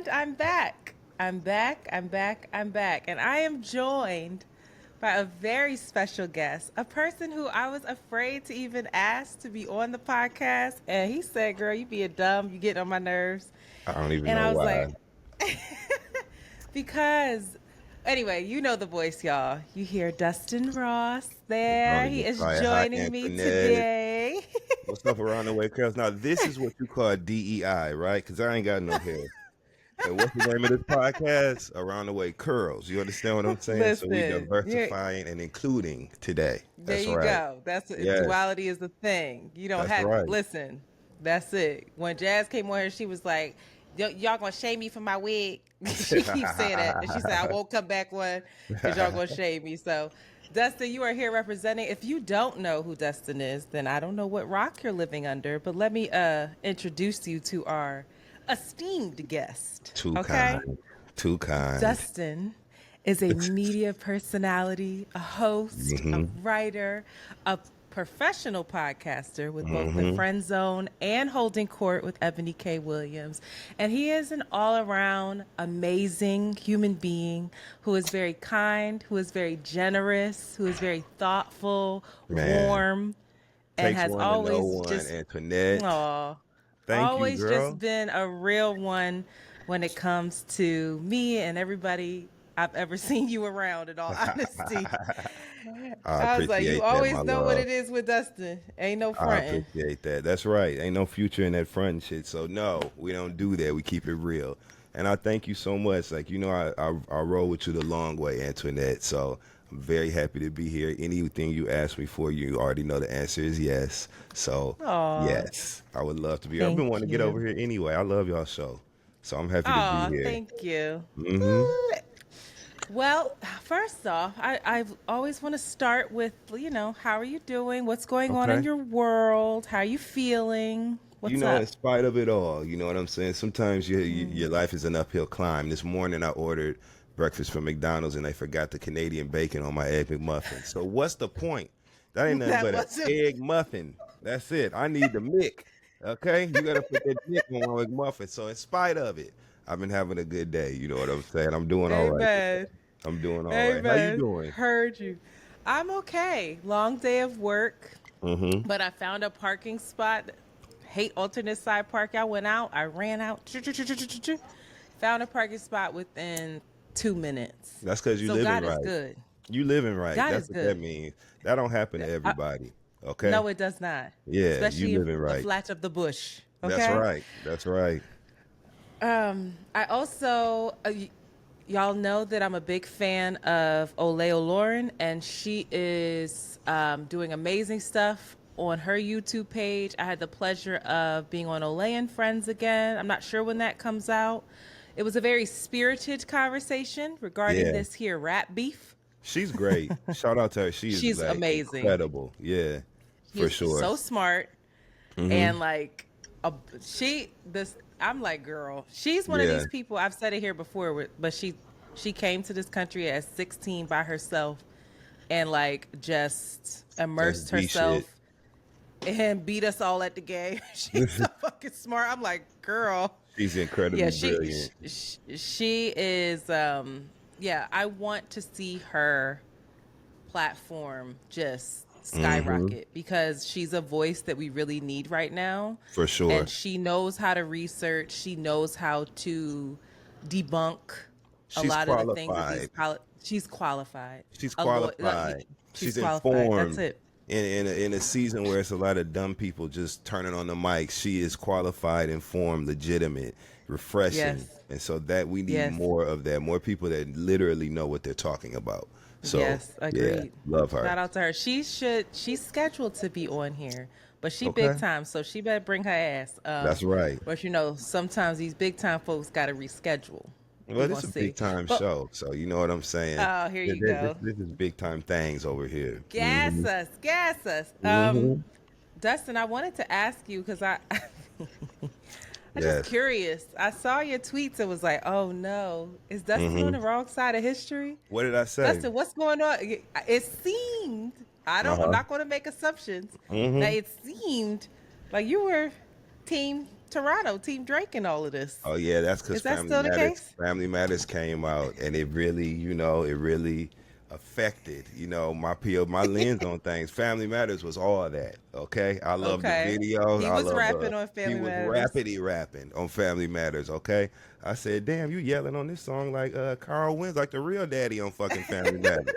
And I'm back. I'm back. I'm back. I'm back. And I am joined by a very special guest, a person who I was afraid to even ask to be on the podcast. And he said, "Girl, you being dumb. You getting on my nerves." I don't even And know I was why. like, because, anyway, you know the voice, y'all. You hear Dustin Ross Don't there. He even is try it. Hi, joining me Antoinette. today. What's up around the way, Curls? Now, this is what you call DEI, right? Because I ain't got no hair. And what's the name of this podcast? Around the way, Curls. You understand what I'm saying? So we Listen, diversifying and including today. there That's you right. go. That's Yes, duality is the thing. You don't that's have right. listen. That's it. When Jazz came on here, she was like, Y'all gonna shame me for my wig." She keeps saying that, and she said, "I won't come back one because y'all gonna shame me." So, Dustin, you are here representing. If you don't know who Dustin is, then I don't know what rock you're living under. But let me introduce you to our esteemed guest. Too Okay. kind. Too kind. Dustin is a media personality, a host, a Mm-hmm. writer, a professional podcaster with both the Mm-hmm. Friend Zone and Holding Court with Ebony K. Williams. And he is an all around amazing human being who is very kind, who is very generous, who is very thoughtful, Man, warm, and takes has one to know always one, just, Antoinette. aw, Thank you, always just girl. been a real one when it comes to me and everybody I've ever seen you around, in all honesty. I I was like, you appreciate that, my always know what love. it is with Dustin. Ain't no I fronting. appreciate that. That's right. Ain't no future in that front and shit. So no, we don't do that. We keep it real. And I thank you so much. Like I roll with you the long way, Antoinette. So I'm very happy to be here. Anything you ask me for, you already know the answer is yes. So Aw, yes, I would love to be here. I've been thank wanting to get over you. here anyway. I love y'all show. So I'm happy to be Aw, here. thank you. Hmm. Well, first off, I always want to start with, how are you doing? What's going on in Okay. your world? How are you feeling? You What's know, in up? spite of it all, you know what I'm saying? Sometimes your life is an uphill climb. This morning I ordered breakfast from McDonald's and they forgot the Canadian bacon on my egg McMuffin. So what's the point? That ain't nothing That but an wasn't. egg muffin. That's it. I need the Mick. Okay? You gotta put that Mick on my McMuffin. So in spite of it, I've been having a good day. You know what I'm saying? I'm doing all right today. Amen. I'm doing all right. How you Amen. doing? Heard you. I'm okay. Long day of work, Mm-hmm. but I found a parking spot. Hate alternate side park. I went out. I ran out. Found a parking spot within 2 minutes. That's because you So living God is right. good. You living right. God That's is what that good. means. That don't happen to I, everybody. Okay? no, it does not. Yeah, you Especially in living the right. flat of the bush. That's Okay. right. That's right. I also, y'all know that I'm a big fan of Oleo Lauren, and she is doing amazing stuff on her YouTube page. I had the pleasure of being on Olay and Friends again. I'm not sure when that comes out. It was a very spirited conversation regarding Yeah. this here rap beef. She's great. Shout out to her. She is She's like amazing. incredible. Yeah, for She's sure. so smart, Hmm. and like a, she this I'm like, girl, she's one of Yeah. these people. I've said it here before, but she came to this country at 16 by herself and like just That's immersed B shit. herself and beat us all at the game. She's so fucking smart. I'm like, girl. She's Yeah, incredibly brilliant. she is yeah, I want to see her platform just Hmm. skyrocket because she's a voice that we really need right now. For And sure. she knows how to research, she knows how to debunk a She's lot of the things that qualified. she's qualified. She's A law, qualified. she's She's qualified. That's informed. it. In a season where it's a lot of dumb people just turning on the mic, she is qualified, informed, legitimate, refreshing. Yes. And so that we need Yes. more of that, more people that literally know what they're talking about. So Yes. yeah, Agreed. love her. Shout out to her. She's scheduled to be on here, but she big Okay. time, so she better bring her ass. That's right. But sometimes these big time folks got to reschedule. We Well, gonna this is a see. big time But show, so you know what I'm saying. oh, here Th- you th- This, go. this is big time things over here. Gas us, gas us. Hmm. Dustin, I wanted to ask you because I'm just Yes. curious. I saw your tweets and was like, oh no, is Dustin on Hmm. the wrong side of history? What did I say? Dustin, what's going on? It seemed, I'm Uh-huh. not going to make assumptions. Now Hmm. it seemed like you were team Toronto, Team Drake, and all of this. Oh yeah, that's because Is that still the case? Family Matters came out, and it really, it really affected, my lens on things. Family Matters was all that. Okay, I love the Okay. videos. He I was love rapping on he Family was Matters. rapping on Family Matters. Okay, I said, damn, you yelling on this song like Carl Wins, like the real daddy on fucking Family Matters.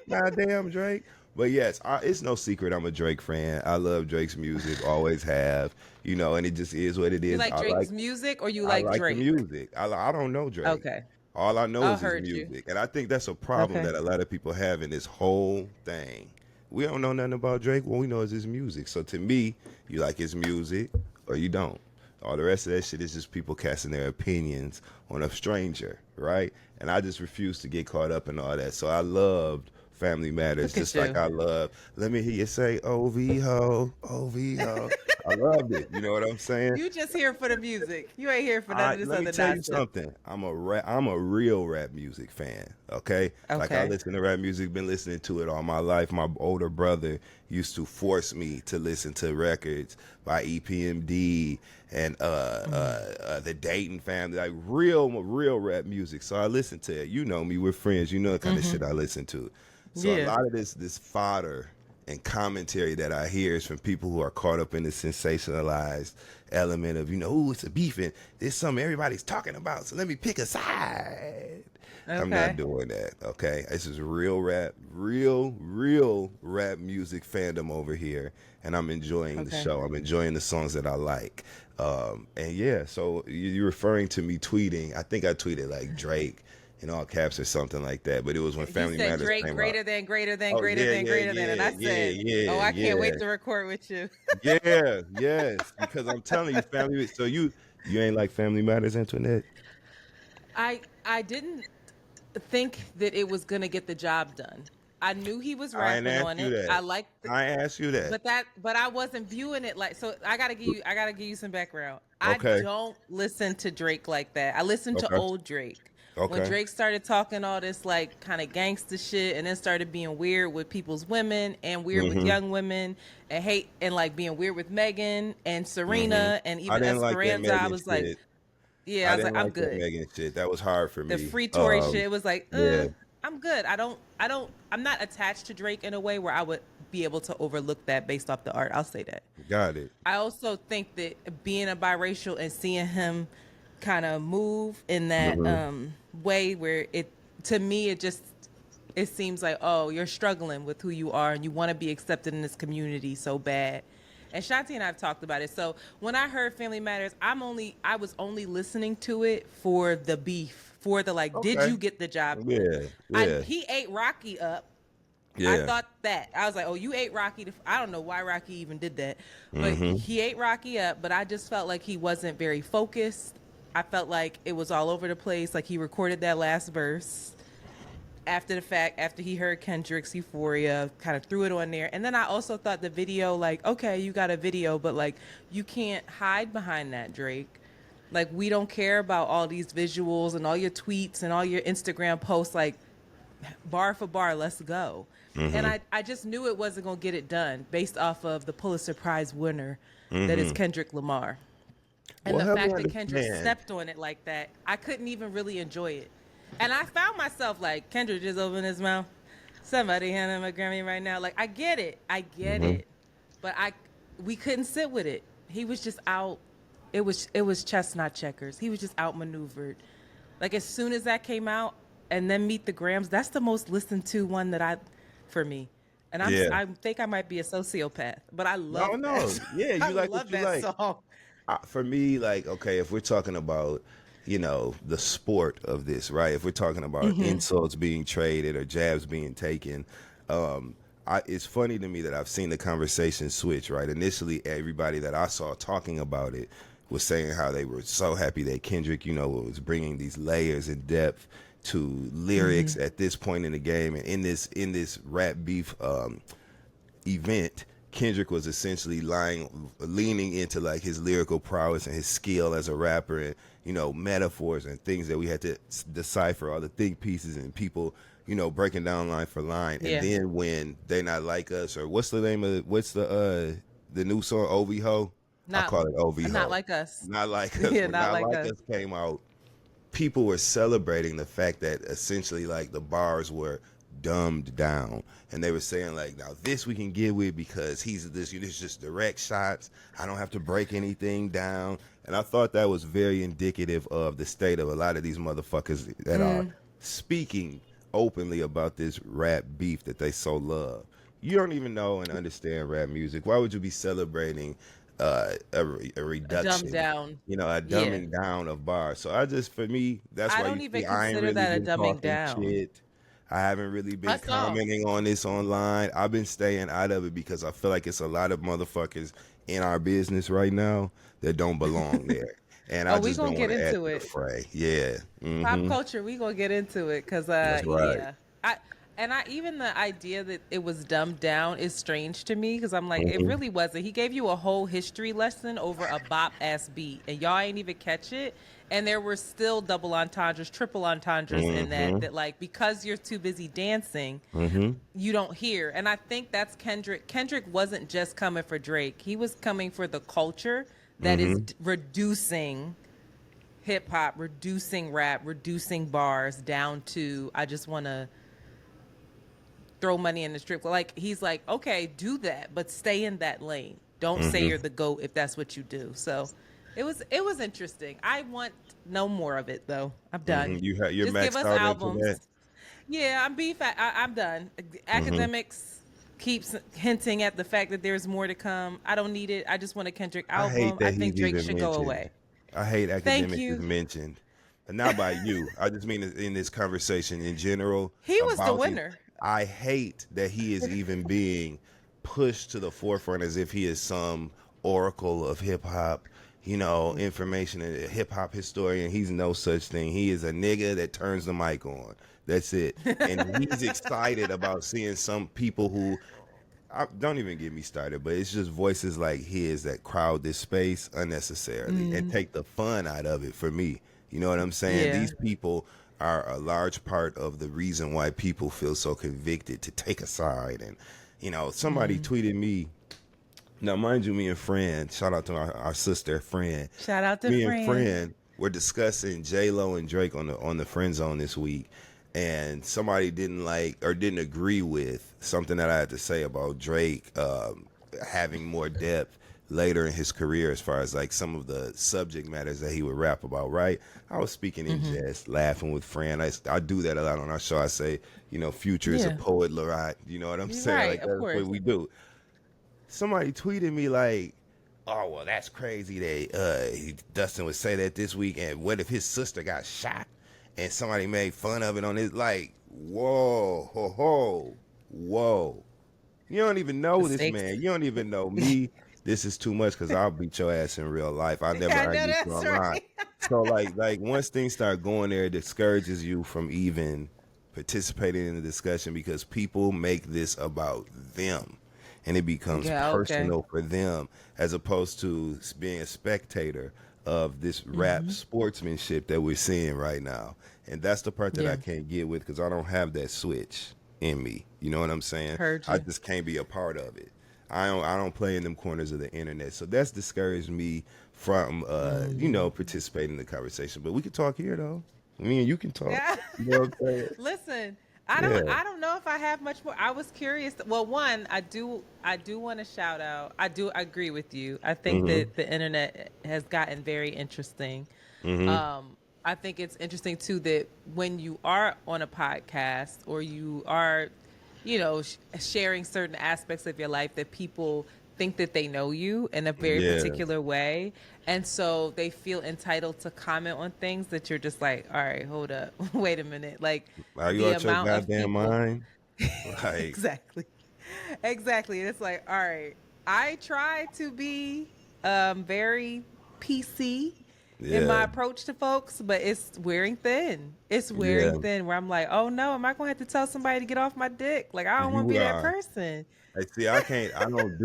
Nah, damn Drake. But yes, it's no secret I'm a Drake fan. I love Drake's music, always have, and it just is what it You is. like Drake's music or you I like like the Drake? music. I don't know Drake. Okay. All I know I is his heard you. music. And I think that's a problem Okay. that a lot of people have in this whole thing. We don't know nothing about Drake. What we know is his music. So to me, you like his music or you don't. All the rest of that shit is just people casting their opinions on a stranger, right? And I just refuse to get caught up in all that. So I loved Family Matters, Look at just like you. I love. Let me hear you say "OV ho, OV ho." I loved it. You know what I'm saying? You just here for the music. You ain't here for none of this Let me other tell you nonsense. something. I'm a real rap music fan. Okay, like I Okay. listen to rap music. Been listening to it all my life. My older brother used to force me to listen to records by EPMD and the Dayton Family, like real rap music. So I listen to it. You know me. We're friends. You know the kind of shit I listen to. So a Yeah. lot of this fodder and commentary that I hear is from people who are caught up in the sensationalized element of, ooh, it's a beef and there's something everybody's talking about. So let me pick a side. I'm not Okay. doing that. Okay. This is real rap, real rap music fandom over here. And I'm enjoying the Okay. show. I'm enjoying the songs that I like. And yeah, so you're referring to me tweeting. I think I tweeted like Drake in all caps or something like that. But it was when You Family said Matters Drake came out. greater than, greater than, Oh greater yeah, than, yeah, greater than. And yeah, I yeah, said, oh, yeah, I can't yeah, wait to record with you. yeah, yes. Because I'm telling you, family. So you ain't like Family Matters, Antoinette? I didn't think that it was gonna get the job done. I knew he was I ain't rapping asked on you it. that. I liked the, I ain't asked you that. but I wasn't viewing it like, so I gotta give you some background. I Okay, don't listen to Drake like that. I listen to okay, old Drake. When okay. Drake started talking all this like kind of gangster shit and then started being weird with people's women and weird with Mhm, young women and hate and like being weird with Megan and mhm. Serena and I even didn't like that Esperanza, I Megan was like, shit. yeah, I I was didn't like, I'm like that good. Megan shit. That was hard for The me. free Tory shit, it was like, Yeah, I'm good. I'm not attached to Drake in a way where I would be able to overlook that based off the art. I'll say that. got it. I also think that being a biracial and seeing him kind of move in that Mhm. way where it, to me, it seems like, oh, you're struggling with who you are and you want to be accepted in this community so bad. And Shanti and I have talked about it. So when I heard Family Matters, I was only listening to it for the beef, for the like, did Okay. you get the job done? Yeah, yeah, He ate Rocky up. I yeah. thought that. I was like, oh, you ate Rocky. I don't know why Rocky even did that, but Mhm. he ate Rocky up. But I just felt like he wasn't very focused. I felt like it was all over the place. Like he recorded that last verse after the fact, after he heard Kendrick's Euphoria, kind of threw it on there. And then I also thought the video, like, okay, you got a video, but like, you can't hide behind that, Drake. Like, we don't care about all these visuals and all your tweets and all your Instagram posts. Like, bar for bar, let's go. And Mhm. I just knew it wasn't going to get it done based off of the Pulitzer Prize winner that is Mhm. Kendrick Lamar. And Well, the help me fact that Kendrick understand. stepped on it like that, I couldn't even really enjoy it. And I found myself like, Kendrick just opened his mouth. Somebody hand him a Grammy right now. Like, I get it. I get Mhm. it. But we couldn't sit with it. He was just out. It was chestnut checkers. He was just outmaneuvered. Like as soon as that came out and then Meet the Grams, that's the most listened to one for me. And Yeah. I think I might be a sociopath, but I No, love no. that. Yeah, I you like what love you that like. song. For me, like, okay, if we're talking about, the sport of this, right? If we're talking about insults being traded or jabs being taken, it's funny to me that I've seen the conversation switch, right? Initially, everybody that I saw talking about it was saying how they were so happy that Kendrick, was bringing these layers and depth to lyrics at this point in the game and in this rap beef event. Kendrick was essentially leaning into like his lyrical prowess and his skill as a rapper, and metaphors and things that we had to decipher, all the think pieces and people, breaking down line for line. And Yeah. then when They Not Like Us, or what's the name of what's the new song, OV Ho? I Not, call it not OVO. like us. Not Like Us. Yeah, When not Not like Like us. Us came out, people were celebrating the fact that essentially like the bars were dumbed down, and they were saying like, now this we can get with because he's this just direct shots. I don't have to break anything down. And I thought that was very indicative of the state of a lot of these motherfuckers that are speaking openly about this rap beef that they so love. You don't even know and understand rap music. Why would you be celebrating a A dumb reduction, down. a Yeah. dumbing down of bars? So I just, for me, that's I why you don't even see I ain't consider really that a been dumbing talking down. shit. I haven't really I been saw. commenting on this online. I've been staying out of it because I feel like it's a lot of motherfuckers in our business right now that don't belong there. And I Oh, we just gonna don't want get to add into to the it. fray. Yeah. Pop Mm-hmm. culture, we gonna get into it because That's right. yeah. I I even the idea that it was dumbed down is strange to me because I'm like, it Mm-hmm. really wasn't. He gave you a whole history lesson over a bop ass beat, and y'all ain't even catch it. And there were still double entendres, triple entendres in that. Mm-hmm. That like because you're too busy dancing, Mm-hmm. you don't hear. And I think that's Kendrick. Kendrick wasn't just coming for Drake. He was coming for the culture that is Mm-hmm. reducing hip hop, reducing rap, reducing bars down to I just want to throw money in the strip club. Like he's like, okay, do that, but stay in that lane. Don't say Mm-hmm. you're the GOAT if that's what you do. So it was interesting. I want no more of it though. I'm Mm-hmm. done. You're Just give maxed us out into that. albums. Yeah, I'm beef. I'm done. Mm-hmm. Academics keeps hinting at the fact that there's more to come. I don't need it. I just want a Kendrick I hate album. I that think he's Drake even should go mentioned. away. I hate Thank academics is you. mentioned, and not by you. I just mean in this conversation in general He was the about him. winner. I hate that he is even being pushed to the forefront as if he is some oracle of hip hop, information and a hip hop historian. He's no such thing. He is a nigga that turns the mic on. That's it. And he's excited about seeing some people who don't even get me started, but it's just voices like his that crowd this space unnecessarily and take the fun out of it for me. You know what I'm saying? Yeah. These people are a large part of the reason why people feel so convicted to take a side. And, somebody tweeted me. Now, mind you, me and Fran, shout out to our sister Fran. Shout out to Me and Fran. Fran were discussing J Lo and Drake on the Friend Zone this week, and somebody didn't like or didn't agree with something that I had to say about Drake having more depth later in his career as far as like some of the subject matters that he would rap about. Right? I was speaking in jest, laughing with Fran. I do that a lot on our show. I say, Future is a Yeah. poet laureate. You know what I'm You're saying? right, Like of that's what course. we do. Somebody tweeted me like, "Oh well, that's crazy that Dustin would say that this week. And what if his sister got shot and somebody made fun of it on his like, whoa, ho, ho, whoa? You don't even The know this stakes. man. You don't even know me. This is too much because I'll beat your ass in real life. I'll never I know argue with you that's online. right. So like once things start going there, it discourages you from even participating in the discussion because people make this about them and it becomes Yeah, okay. personal for them as opposed to being a spectator of this rap sportsmanship that we're seeing right now. And that's the part that I Yeah. can't get with because I don't have that switch in me. You know what I'm saying? Heard I you. just can't be a part of it. I don't play in them corners of the internet. So that's discouraged me from participating in the conversation. But we can talk here though. Me and you can talk. Yeah. You know what I'm saying? Listen, I don't Yeah. I don't know if I have much more. I was curious. Well, one, I do want to shout out. I agree with you. I think Mhm. that the internet has gotten very interesting. Mhm. I think it's interesting too that when you are on a podcast or you are, sharing certain aspects of your life that people think that they know you in a very Yeah. particular way. And so they feel entitled to comment on things that you're just like, all right, hold up. Wait a minute. Like Are you the out your amount of goddamn people. mind? Like, Exactly. Exactly. It's like, all right, I try to be very PC in yeah, my approach to folks, but it's wearing thin. It's wearing yeah. thin where I'm like, oh no, am I going to have to tell somebody to get off my dick? Like, I don't want to You be that are. person. I see. I can't. I don't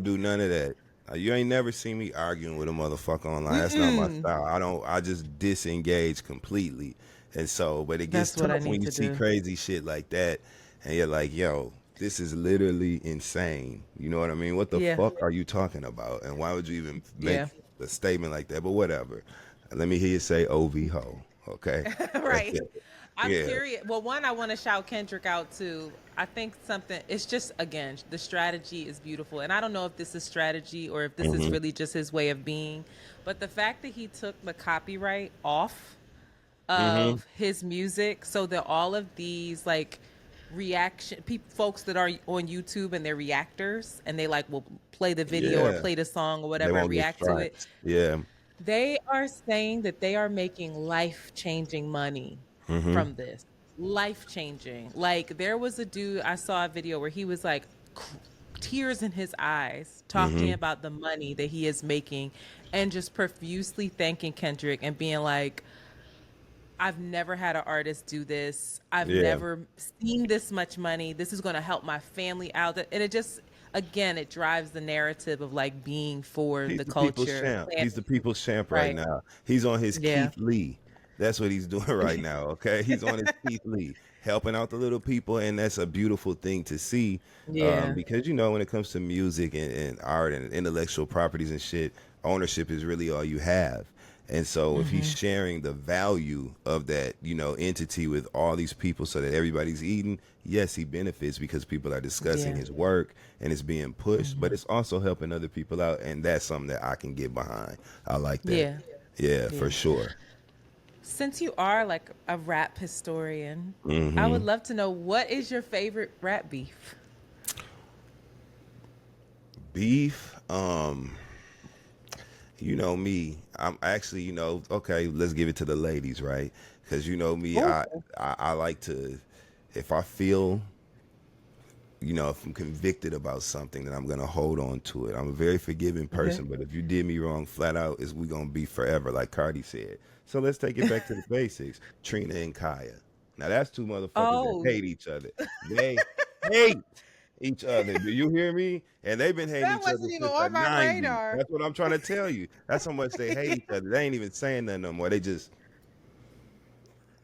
do none of that. You ain't never seen me arguing with a motherfucker online. That's not my Mm-mm. style. I don't. I just disengage completely. And so, but it gets That's what I tough when need you to see do. crazy shit like that, and you're like, yo. this is literally insane. You know what I mean? What the Yeah. fuck are you talking about? And why would you even make Yeah. a statement like that? But whatever. Let me hear you say OV ho. Okay. That's Right. it. I'm Yeah. curious. Well, one, I want to shout Kendrick out too. I think something, it's just, again, the strategy is beautiful. And I don't know if this is strategy or if this is Mm-hmm. really just his way of being. But the fact that he took the copyright off Mm-hmm. of his music so that all of these like folks that are on YouTube and they're reactors and they like will play the video or Yeah. play the song or They whatever and won't get react to it. strikes. Yeah. They are saying that they are making life-changing money Mm-hmm. from this. Life-changing. Like there was a dude, I saw a video where he was like tears in his eyes talking Mm-hmm. about the money that he is making and just profusely thanking Kendrick and being like, I've never had an artist do this. I've Yeah. never seen this much money. This is going to help my family out. And it just, again, it drives the narrative of like being for He's the the people's culture, champ. He's the planting food. people's champ right Right. now. He's on his Yeah. Keith Lee. That's what he's doing right now. Okay, he's on his Keith Lee, helping out the little people, and that's a beautiful thing to see. Yeah. Because you know, when it comes to music and art and intellectual properties and shit, ownership is really all you have. And so, if he's Hmm. sharing the value of that, you know, entity with all these people, so that everybody's eating, yes, he benefits because people are discussing Yeah. his work and it's being pushed. But Hmm. it's also helping other people out, and that's something that I can get behind. I like that. Yeah. Yeah, for Yeah. sure. Since you are like a rap historian, I Hmm. would love to know what is your favorite rap beef? Beef. You know me. I'm actually, okay. Let's give it to the ladies, right? Because you know me, Oh. I like to, if I feel, if I'm convicted about something, then I'm gonna hold on to it. I'm a very forgiving Okay. person, but if you did me wrong, flat out, is we gonna be forever, like Cardi said. So let's take it back to the basics. Trina and Kaya. Now that's two motherfuckers that Oh, hate each other. They hate each other. Do you hear me? And they've been hating that each other wasn't even since the on my '90s. radar. That's what I'm trying to tell you. That's how much they hate each other. They ain't even saying nothing no more.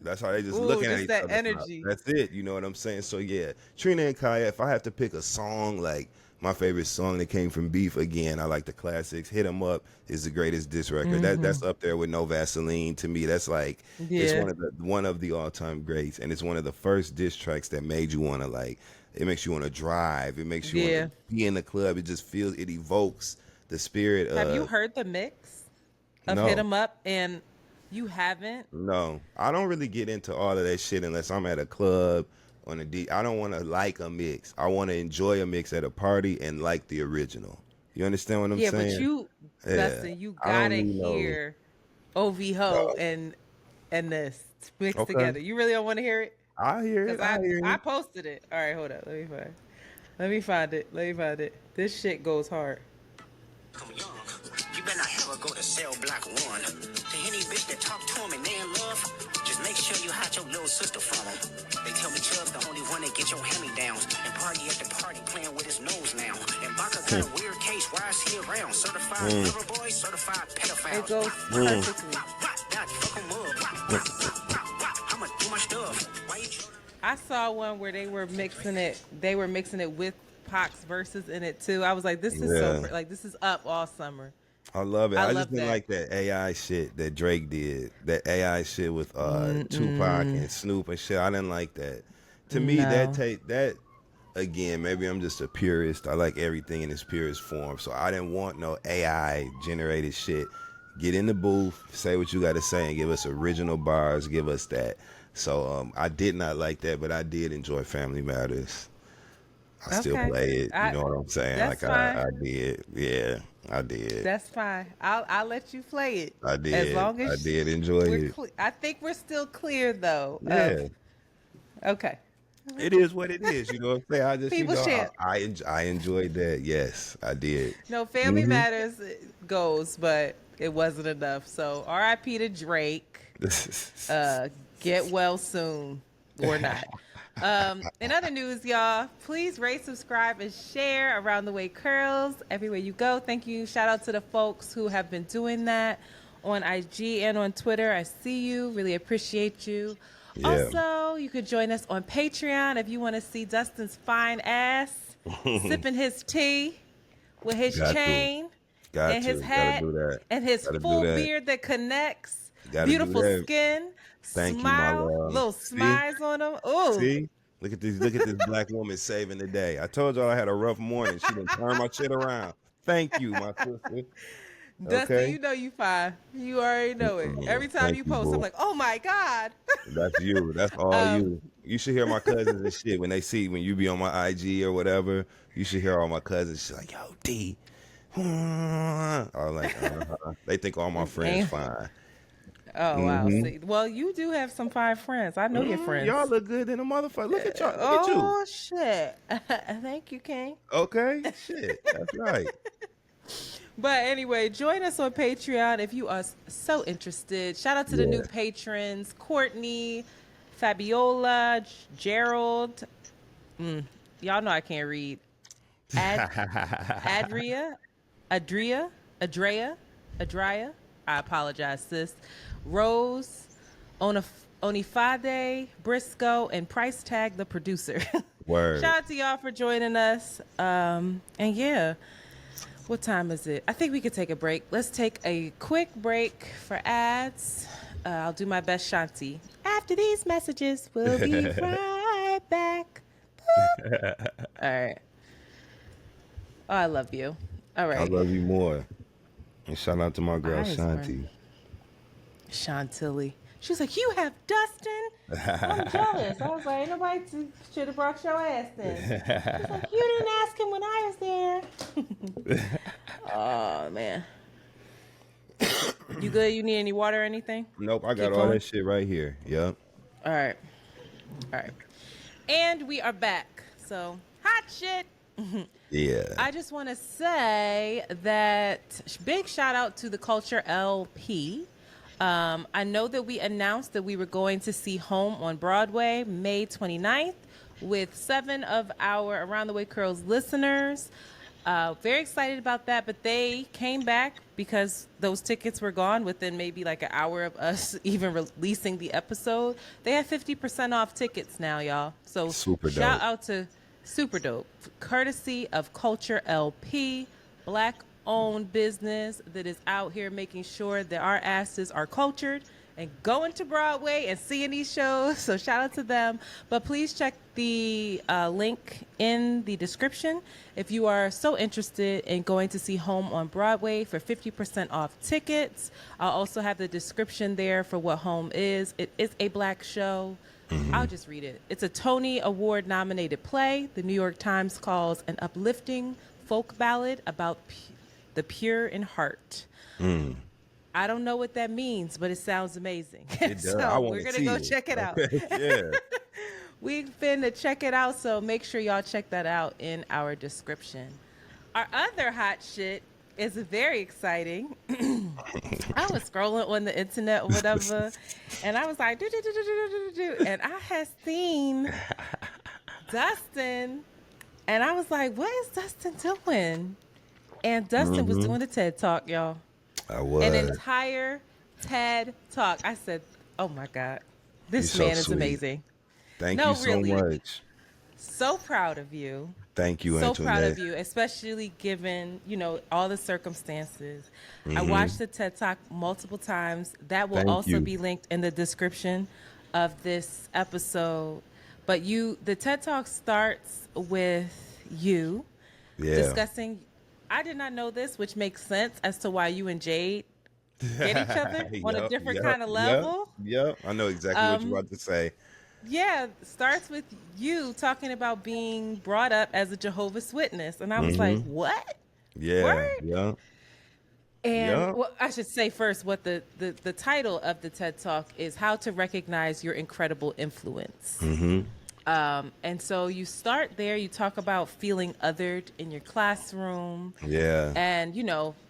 That's how they just Ooh, looking at just each that other now. energy. That's it. You know what I'm saying? So yeah, Trina and Kaya. If I have to pick a song, like my favorite song that came from Beef, again, I like the classics. Hit 'Em Up is the greatest diss record. That's Hmm. up there with No Vaseline. To me, that's like it's Yeah. one of the all time greats, and it's one of the first diss tracks that made you want to like. It makes you want to drive. It makes you want to Yeah. be in the club. It just feels. It evokes the spirit Have you of heard the mix of Hit no. 'Em Up and you haven't? No, I don't really get into all of that shit unless I'm at a club on a D. I don't want to like a mix. I want to enjoy a mix at a party and like the original. You understand what I'm Yeah, but saying? you, Yeah. Dustin, you I don't gotta need no. hear OV Ho No. and this mixed Okay. together. You really don't want to hear it? I hear Cause it. I hear I it. posted it. All right, hold up. Let me find it. Let me find it. This shit goes hard. I'm young. You better not ever go to cell block one. To any bitch that talk to him and they in love, just make sure you hide your little sister from him. They tell me Chubb's the only one that get your hand-me-downs. And party at the party playing with his nose now. And Baca got a weird case. Why is he around? Certified Mm, lover boy, certified It pedophiles. goes mm. perfectly. Dodge, fuck 'em up. I'ma do my stuff. Why you trying? I saw one where they were mixing it. They were mixing it with Pac's verses in it too. I was like, this is Yeah. like this is up all summer. I love it. I I just love didn't that. like that AI shit that Drake did. That AI shit with Tupac Mm-mm. and Snoop and shit. I didn't like that. To me, No. that again, maybe I'm just a purist. I like everything in its purest form. So I didn't want no AI generated shit. Get in the booth, say what you got to say, and give us original bars. Give us that. So I did not like that, but I did enjoy Family Matters. I still Okay. play it. You I know what I'm saying? That's Like fine. I did. Yeah, I did. That's fine. I'll let you play it I as did. long I as did enjoy we're it. clear. I think we're still clear though of Yeah, okay. it is what it is. You know what I'm saying? I just, People's champ. I enjoyed that. Yes, I did. No, Family Hmm. Matters goes, but it wasn't enough. So R.I.P. to Drake. Uh, get well soon or not. In other news, y'all, please rate, subscribe, and share Around the Way Curls everywhere you go. Thank you. Shout out to the folks who have been doing that on IG and on Twitter. I see you. Really appreciate you. Yeah. Also, you could join us on Patreon if you want to see Dustin's fine ass sipping his tea with his Got to. chain Got and his to. Gotta hat do that. and his Gotta do full that. beard that connects. Gotta do Beautiful that. skin, Thank you, my smile, love. little See? smiles on him. Ooh, See? Look at this black woman saving the day. I told y'all I had a rough morning. She done turned my shit around. Thank you, my sister. Dustin, Okay? you know you fine. You already know it. Every time Thank you you, post, I'm boo. like, oh my God. That's you. That's all um, you. You should hear my cousins and shit when they see when you be on my IG or whatever. You should hear all my cousins. She's like, yo, D. I'm like, They think all my friends and- fine. oh wow. Hmm. See, well, you do have some fine friends. I know your Y'all friends. look good in a motherfucker. Look at y'all. Look at you. Oh shit. Thank you, King. Okay? Shit. That's right. But anyway, join us on Patreon if you are so interested. Shout out to the Yeah. new patrons: Courtney, Fabiola, Gerald. Y'all know I can't read. Adria, Adria. I apologize, sis. Rose, Onifade, Briscoe, and Price Tag the producer. Word. Shout out to y'all for joining us. And yeah, what time is it? I think we could take a break. Let's take a quick break for ads. I'll do my best, Shanti. After these messages, we'll be right back. Boop. All right. Oh, I love you. All I right. love you more. And shout out to my girl Eyes Shanti. Chantilly. She was like, you have Dustin? I'm jealous. I was like, ain't nobody should have brought your ass then. She's like, you didn't ask him when I was there. Oh, man. You good? You need any water or anything? Nope, I got Keep all going. that shit right here. Yep. All right. All right. And we are back. So, hot shit. Yeah. I just want to say that big shout out to the Culture LP. I know that we announced that we were going to see Home on Broadway May 29th with 7 of our Around the Way Curls listeners. Very excited about that, but they came back because those tickets were gone within maybe like an hour of us even releasing the episode. They have 50% off tickets now, y'all. So Super shout dope. out to Super Dope, courtesy of Culture LP, Black-owned business that is out here making sure that our asses are cultured and going to Broadway and seeing these shows. So shout out to them. But please check the link in the description if you are so interested in going to see Home on Broadway for 50% off tickets. I'll also have the description there for what Home is. It is a Black show. I'll just read it. It's a Tony Award nominated play. The New York Times calls an uplifting folk ballad about the pure in heart. I don't know what that means, but it sounds amazing. It does. I So wanna we're going to see go it. check it out. Okay. Yeah. We've been to check it out, so make sure y'all check that out in our description. Our other hot shit is very exciting. I was scrolling on the internet or whatever, and I was like, and I had seen Dustin, and I was like, what is Dustin doing? And Dustin was doing a TED Talk, y'all. I was. An entire TED Talk. I said, oh my God, this You're so man is sweet. amazing. Thank No, you so really. much. So proud of you. Thank you, So Antoinette. proud of you, especially given, all the circumstances. I watched the TED Talk multiple times. That will Thank also you. be linked in the description of this episode. But the TED Talk starts with you Yeah. discussing. I did not know this, which makes sense as to why you and Jade get each other on a Yup, different yup, kind of level. Yep. I know exactly what you're about to say. Yeah, starts with you talking about being brought up as a Jehovah's Witness. And I was like, what? Yeah. Word? Yeah. And Yeah. well, I should say first what the title of the TED Talk is: How to Recognize Your Incredible Influence. And so you start there. You talk about feeling othered in your classroom. Yeah. And,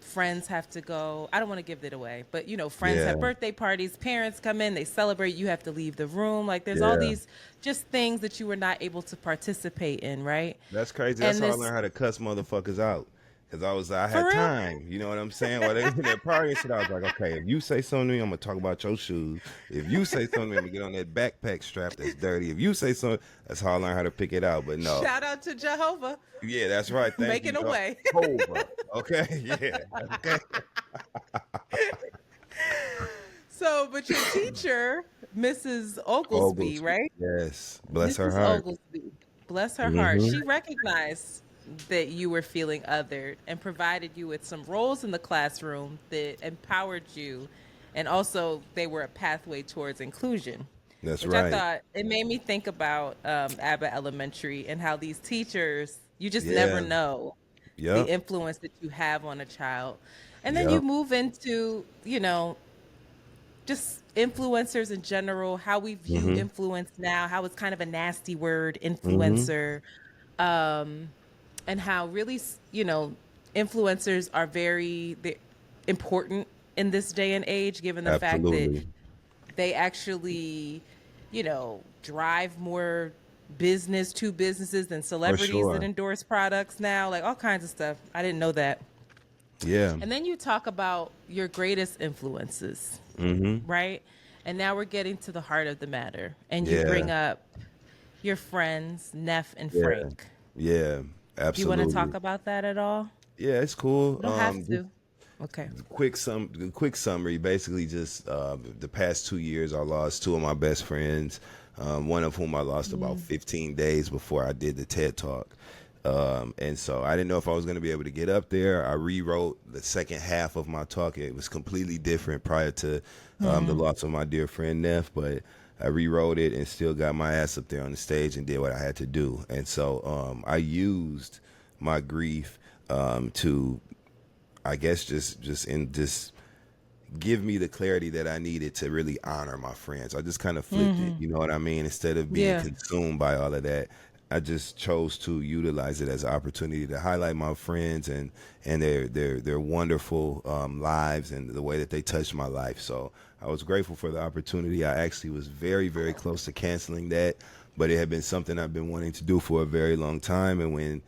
friends have to go. I don't want to give it away, but, friends Yeah. have birthday parties. Parents come in. They celebrate. You have to leave the room. Like, there's all Yeah. these just things that you were not able to participate in, right? That's crazy. And That's how I this- learned how to cuss motherfuckers out. Because I For had real? time, you know what I'm saying? While they was in there partying shit, I was like, okay, if you say something to me, I'm gonna talk about your shoes. If you say something to me, I'm gonna get on that backpack strap that's dirty. If you say something, that's how I learned how to pick it out. But no, Shout out to Jehovah yeah, that's right. Thank you, making a way. Jehovah. Okay, yeah, okay. So, but your teacher, Mrs. Oglesby, Oglesby, right? yes, bless her Mrs. heart. Oglesby, bless her heart, Hmm. she recognized that you were feeling othered and provided you with some roles in the classroom that empowered you. And also, they were a pathway towards inclusion, That's which I right. thought it made me think about Abbott Elementary and how these teachers, you just never Yeah. know the Yep. influence that you have on a child. And then you Yep. move into, just influencers in general, how we view Hmm. influence now, how it's kind of a nasty word, Hmm. influencer, and how really, influencers are important in this day and age, given the fact that Absolutely. they actually, drive more business to businesses than For celebrities that sure. endorse products now, like all kinds of stuff. I didn't know that. Yeah. And then you talk about your greatest influences, Hmm. right? And now we're getting to the heart of the matter. And you Yeah. bring up your friends, Neff and Yeah. Frank. Yeah. Do you want to talk Absolutely. about that at all? Yeah, it's cool. You don't have to. Okay. Quick summary. Basically, just the past 2 years, I lost two of my best friends. One of whom I lost about 15 days before I did the TED Talk. And so I didn't know if I was going to be able to get up there. I rewrote the second half of my talk. It was completely different prior to the loss of my dear friend Neff, but I rewrote it and still got my ass up there on the stage and did what I had to do. And so I used my grief to, I guess, just give me the clarity that I needed to really honor my friends. I just kind of flipped it, you know what I mean? Instead of being Yeah. consumed by all of that, I just chose to utilize it as an opportunity to highlight my friends and their wonderful lives and the way that they touched my life. So I was grateful for the opportunity. I actually was very, very close to canceling that, but it had been something I've been wanting to do for a very long time. And when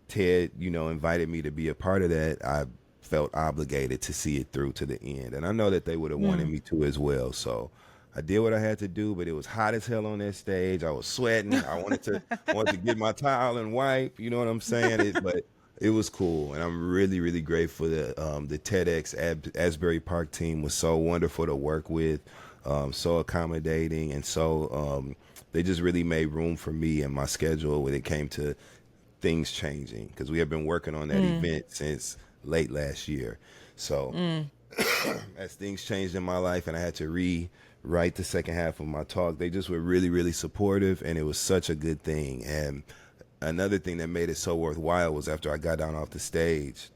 Ted, invited me to be a part of that, I felt obligated to see it through to the end. And I know that they would have wanted me to as well. So I did what I had to do, but it was hot as hell on that stage. I was sweating. I wanted to get my towel and wipe, you know what I'm saying? But it was cool. And I'm really, really grateful that the TEDx Asbury Park team was so wonderful to work with, so accommodating, and so they just really made room for me and my schedule when it came to things changing, because we have been working on that event since late last year. So as things changed in my life and I had to rewrite the second half of my talk, they just were really, really supportive, and it was such a good thing. And another thing that made it so worthwhile was after I got down off the stage,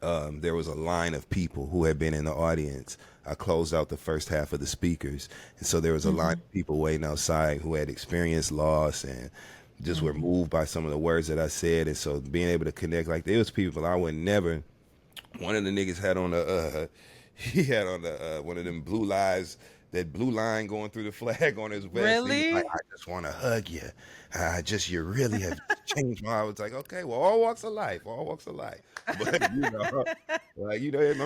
there was a line of people who had been in the audience. I closed out the first half of the speakers, and so there was a line of people waiting outside who had experienced loss and just were moved by some of the words that I said. And so being able to connect, like, there was people I would never. One of the niggas had on he had on the one of them blue lives, that blue line going through the flag on his vest. He was like, Really? I just want to hug you. You really have changed my. I was like, okay, well, all walks of life, all walks of life. But I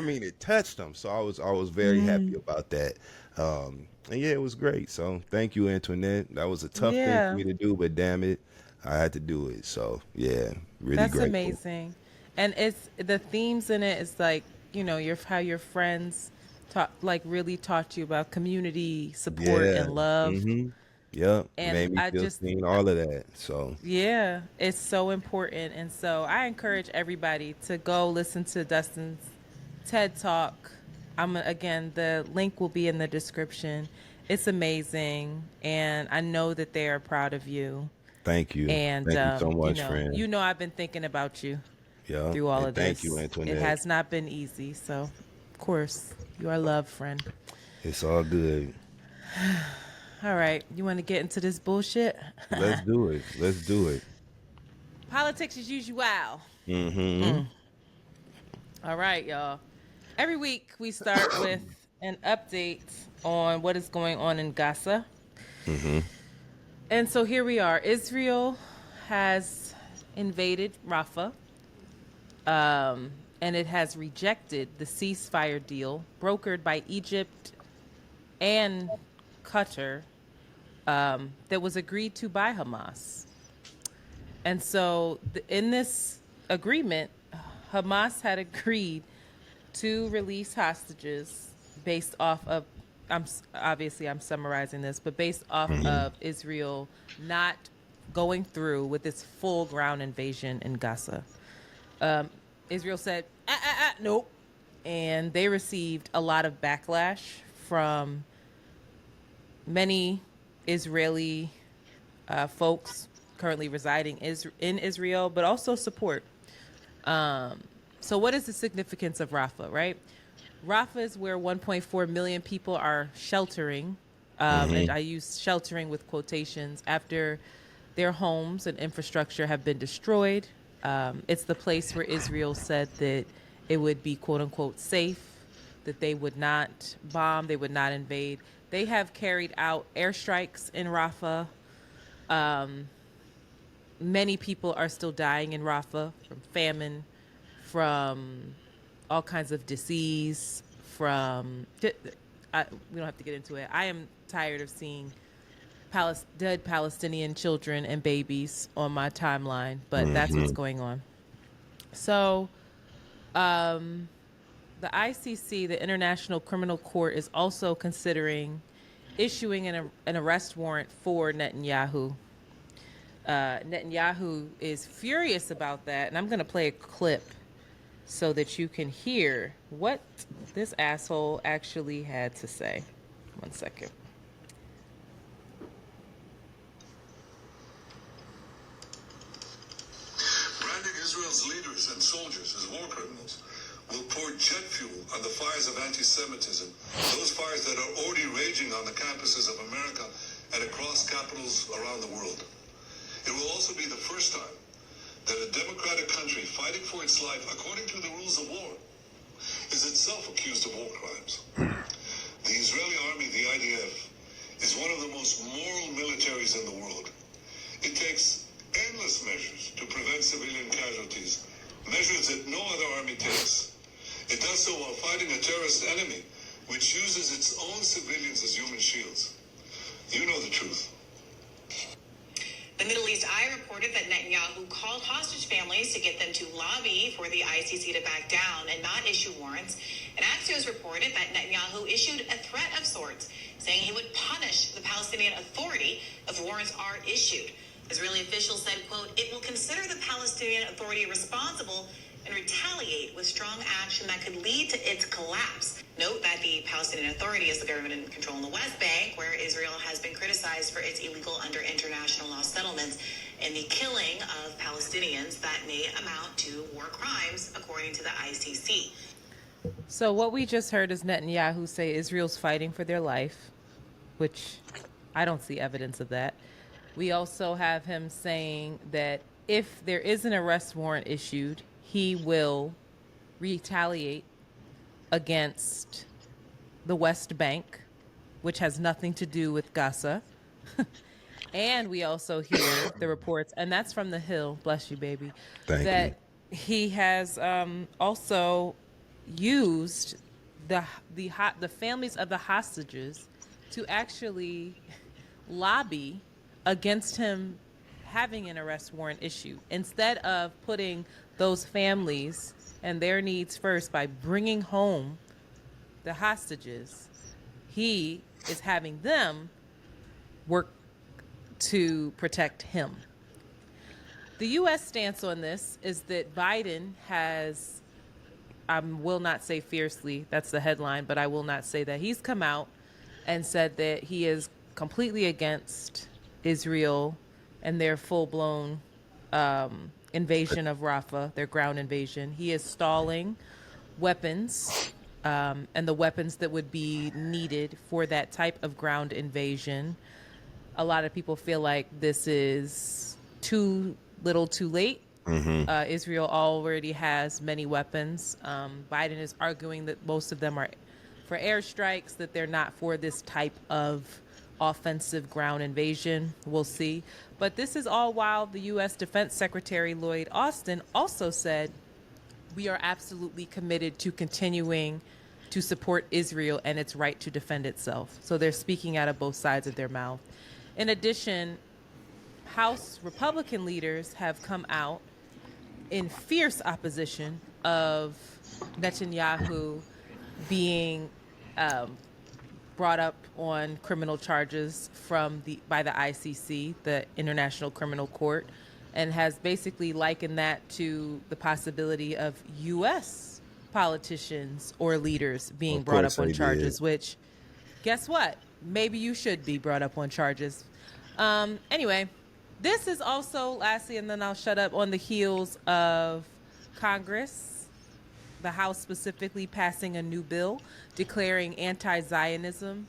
mean, it touched him. So I was very happy about that. And yeah, it was great. So thank you, Antoinette. That was a tough thing for Yeah. me to do, but damn it, I had to do it. So yeah, really That's grateful. amazing. And it's the themes in it is like, how your friends really taught you about community, support, Yeah. and love. Mm-hmm. Yep. And Made me I feel just seen, all of that. So Yeah, it's so important. And so I encourage everybody to go listen to Dustin's TED Talk. Again, the link will be in the description. It's amazing, and I know that they are proud of you. thank you. And Thank you so much, friend. I've been thinking about you Yeah. through all And of thank you, this. It Antoinette. has not been easy. So, of course, you are loved, friend. It's all good. All right, you want to get into this bullshit? Let's do it. Let's do it. Politics as usual. Mm-hmm. All right, y'all. Every week we start with an update on what is going on in Gaza. Mm-hmm. And so here we are. Israel has invaded Rafah, and it has rejected the ceasefire deal brokered by Egypt and Qatar that was agreed to by Hamas. And so, in this agreement, Hamas had agreed to release hostages based off of, I'm summarizing this, but based off of Israel not going through with its full ground invasion in Gaza. Israel said, nope. And they received a lot of backlash from many Israeli folks currently residing in Israel, but also support. So what is the significance of Rafah, right? Rafah is where 1.4 million people are sheltering, and I use sheltering with quotations, after their homes and infrastructure have been destroyed. It's the place where Israel said that it would be, quote unquote, safe, that they would not bomb, they would not invade. They have carried out airstrikes in Rafah. Many people are still dying in Rafah from famine, from all kinds of disease, from... we don't have to get into it. I am tired of seeing dead Palestinian children and babies on my timeline, but that's what's going on. So the ICC, the International Criminal Court, is also considering issuing an arrest warrant for Netanyahu. Netanyahu is furious about that, and I'm going to play a clip so that you can hear what this asshole actually had to say. 1 second. Branding Israel's leaders and soldiers as war criminals will pour jet fuel on the fires of anti-Semitism, those fires that are already raging on the campuses of America and across capitals around the world. It will also be the first time that a democratic country fighting for its life according to the rules of war is itself accused of war crimes. The Israeli army, the IDF, is one of the most moral militaries in the world. It takes endless measures to prevent civilian casualties, measures that no other army takes. It does so while fighting a terrorist enemy which uses its own civilians as human shields. You know the truth. The Middle East Eye reported that Netanyahu called hostage families to get them to lobby for the ICC to back down and not issue warrants. And Axios reported that Netanyahu issued a threat of sorts, saying he would punish the Palestinian Authority if warrants are issued. Israeli officials said, quote, it will consider the Palestinian Authority responsible and retaliate with strong action that could lead to its collapse. Note that the Palestinian Authority is the government in control in the West Bank, where Israel has been criticized for its illegal under international law settlements and the killing of Palestinians that may amount to war crimes, according to the ICC. So what we just heard is Netanyahu say Israel's fighting for their life, which I don't see evidence of that. We also have him saying that if there is an arrest warrant issued, he will retaliate against the West Bank, which has nothing to do with Gaza. And we also hear the reports, and that's from The Hill, bless you, baby, that he has also used the families of the hostages to actually lobby against him having an arrest warrant issued, instead of putting those families and their needs first by bringing home the hostages. He is having them work to protect him. The U.S. stance on this is that Biden has, I will not say fiercely, that's the headline, but I will not say that. He's come out and said that he is completely against Israel and their full-blown invasion of Rafah, their ground invasion. He is stalling weapons and the weapons that would be needed for that type of ground invasion. A lot of people feel like this is too little too late. Israel already has many weapons. Biden is arguing that most of them are for airstrikes, that they're not for this type of offensive ground invasion. We'll see. But this is all while the U.S. Defense Secretary Lloyd Austin also said we are absolutely committed to continuing to support Israel and its right to defend itself. So they're speaking out of both sides of their mouth. In addition, House Republican leaders have come out in fierce opposition of Netanyahu being brought up on criminal charges by the ICC, the International Criminal Court, and has basically likened that to the possibility of U.S. politicians or leaders being brought up on charges, which, guess what? Maybe you should be brought up on charges. Anyway, this is also, lastly, and then I'll shut up, on the heels of Congress, the House specifically, passing a new bill declaring anti-Zionism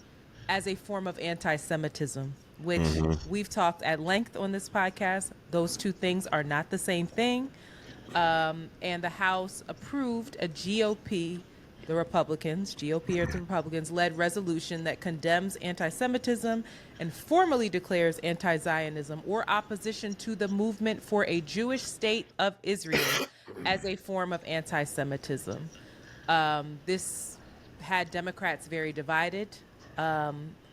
as a form of anti-Semitism, which we've talked at length on this podcast. Those two things are not the same thing. And the House approved a GOP led resolution that condemns anti-Semitism and formally declares anti-Zionism or opposition to the movement for a Jewish state of Israel as a form of anti-Semitism. This had Democrats very divided.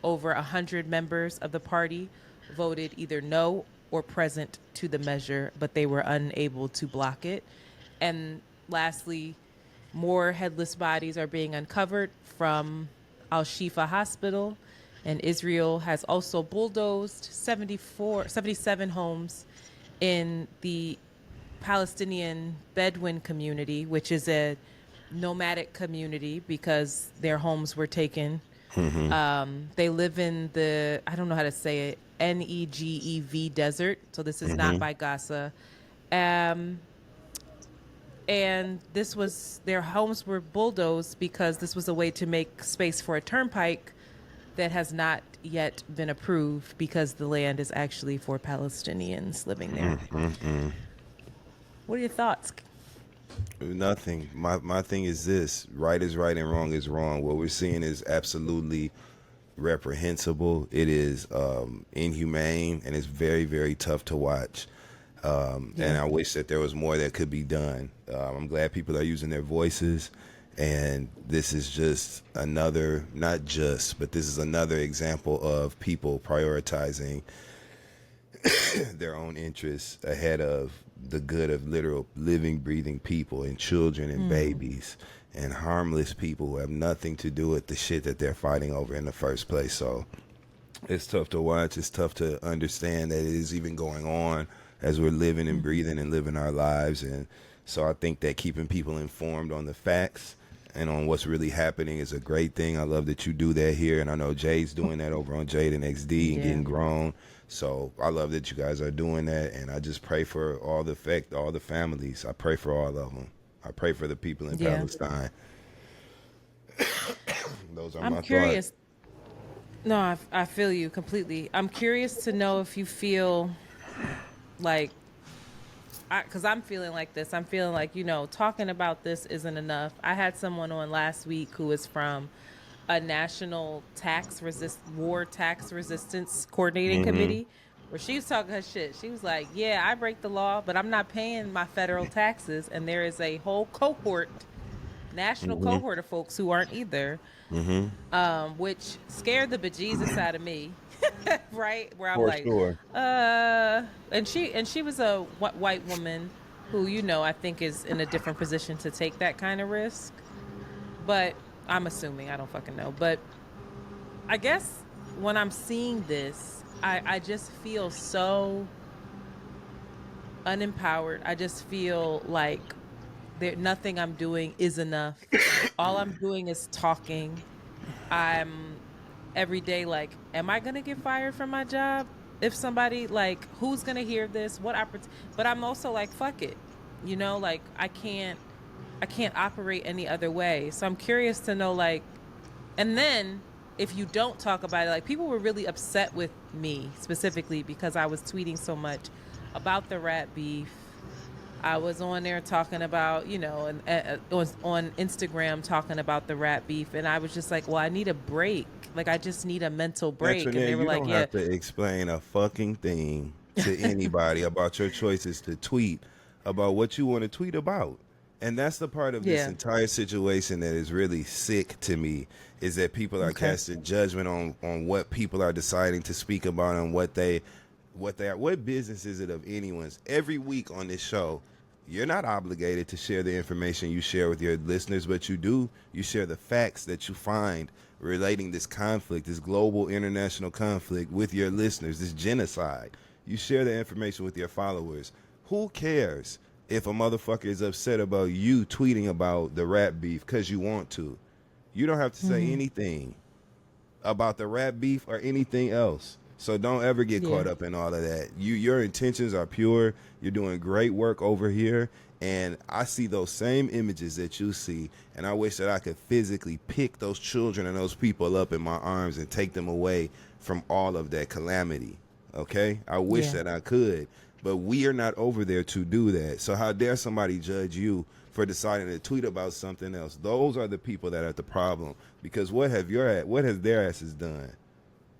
Over 100 members of the party voted either no or present to the measure, but they were unable to block it. And lastly, more headless bodies are being uncovered from Al-Shifa Hospital, and Israel has also bulldozed 77 homes in the Palestinian Bedouin community, which is a nomadic community because their homes were taken. They live in the, I don't know how to say it, Negev desert. So this is not by Gaza. And their homes were bulldozed because this was a way to make space for a turnpike that has not yet been approved because the land is actually for Palestinians living there. What are your thoughts? Nothing. My thing is this: right is right and wrong is wrong. What we're seeing is absolutely reprehensible. It is inhumane, and it's very, very tough to watch. And I wish that there was more that could be done. I'm glad people are using their voices, and this is just another, but this is another example of people prioritizing their own interests ahead of the good of literal living, breathing people and children and babies and harmless people who have nothing to do with the shit that they're fighting over in the first place. So it's tough to watch. It's tough to understand that it is even going on as we're living and breathing and living our lives. And so I think that keeping people informed on the facts and on what's really happening is a great thing. I love that you do that here. And I know Jay's doing that over on Jade and XD and getting grown. So I love that you guys are doing that. And I just pray for all the families. I pray for all of them. I pray for the people in Palestine. Those are my curious. thoughts. No, I feel you completely. I'm curious to know if you feel like, because I'm feeling like this. I'm feeling like, talking about this isn't enough. I had someone on last week who is from a national war tax resistance coordinating committee, where she was talking her shit. She was like, yeah, I break the law, but I'm not paying my federal taxes. And there is a whole national cohort of folks who aren't either, which scared the bejesus out of me. Right? Where I'm like, sure. And she was a white woman who, I think is in a different position to take that kind of risk. But I'm assuming, I don't fucking know. But I guess when I'm seeing this, I just feel so unempowered. I just feel like nothing I'm doing is enough. All I'm doing is talking. I'm every day like, am I gonna get fired from my job? If somebody, like, who's gonna hear this? But I'm also like, fuck it. Like, I can't operate any other way. So I'm curious to know, like, and then if you don't talk about it, like, people were really upset with me specifically because I was tweeting so much about the rat beef. I was on there talking about, and on Instagram talking about the rat beef, and I was just like, well, I need a break. Like, I just need a mental break. Antoinette, and they were like, don't have to explain a fucking thing to anybody about your choices to tweet about what you want to tweet about. And that's the part of this Yeah. entire situation that is really sick to me, is that people are Okay. casting judgment on what people are deciding to speak about and what business is it of anyone's. Every week on this show, you're not obligated to share the information you share with your listeners, but you share the facts that you find relating this conflict, this global international conflict with your listeners, this genocide. You share the information with your followers. Who cares if a motherfucker is upset about you tweeting about the rap beef because you want to? You don't have to say anything about the rap beef or anything else. So don't ever get Yeah. caught up in all of that. Your intentions are pure. You're doing great work over here. And I see those same images that you see. And I wish that I could physically pick those children and those people up in my arms and take them away from all of that calamity. Okay? I wish Yeah. that I could. But we are not over there to do that. So how dare somebody judge you for deciding to tweet about something else? Those are the people that are the problem. Because what have their asses done?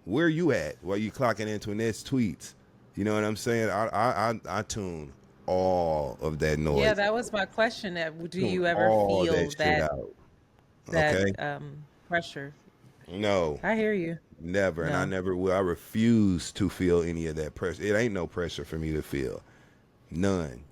Where you at while you clocking Antoinette's tweets? You know what I'm saying? I tune all of that noise. Yeah, that was my question. That do Tune you ever all feel that shit that out. that Okay? pressure? No. I hear you. Never, and I No. never will. I refuse to feel any of that pressure. It ain't no pressure for me to feel. None.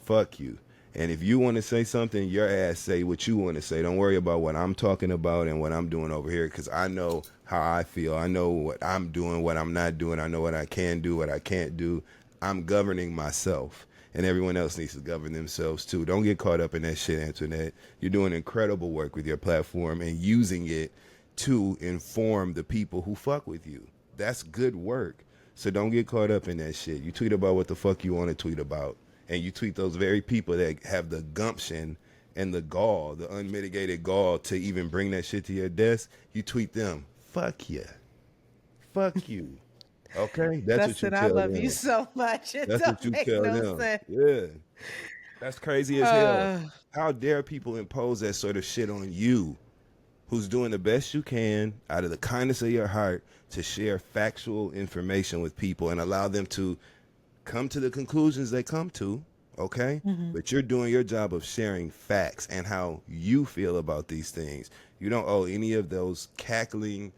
Fuck you. And if you want to say something, your ass say what you want to say. Don't worry about what I'm talking about and what I'm doing over here, because I know how I feel. I know what I'm doing, what I'm not doing. I know what I can do, what I can't do. I'm governing myself, and everyone else needs to govern themselves too. Don't get caught up in that shit, Antoinette. You're doing incredible work with your platform and using it to inform the people who fuck with you. That's good work. So don't get caught up in that shit. You tweet about what the fuck you want to tweet about. And you tweet those very people that have the gumption and the gall, the unmitigated gall to even bring that shit to your desk. You tweet them, fuck you. Fuck you. Okay? That's what you Dustin, I tell love them. you so much. It That's what don't you make tell no them. sense. Yeah. That's crazy as hell. Uh, How dare people impose that sort of shit on you, who's doing the best you can out of the kindness of your heart to share factual information with people and allow them to come to the conclusions they come to, okay? But you're doing your job of sharing facts and how you feel about these things. You don't owe any of those cackling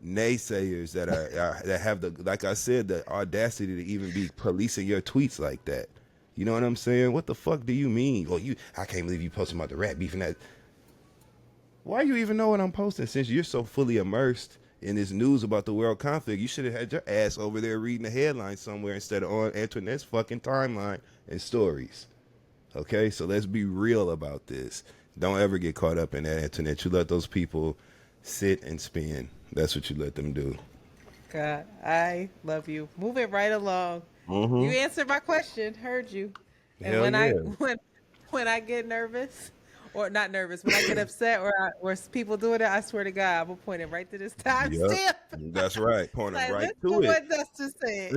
naysayers that have the, like I said, the audacity to even be policing your tweets like that. You know what I'm saying? What the fuck do you mean? Well, I can't believe you posting about the rat beef and that. Why you even know what I'm posting? Since you're so fully immersed in this news about the world conflict, you should have had your ass over there reading the headline somewhere instead of on Antoinette's fucking timeline and stories. Okay, so let's be real about this. Don't ever get caught up in that, Antoinette. You let those people sit and spin. That's what you let them do. God, I love you. Moving right along. You answered my question. Heard you. And Hell when yeah. when I get nervous, or not nervous, when I get upset, or people doing it, I swear to God, I'm gonna point it right to this timestamp. Yep. That's right. Point them Like, right listen to to it. what Dustin said.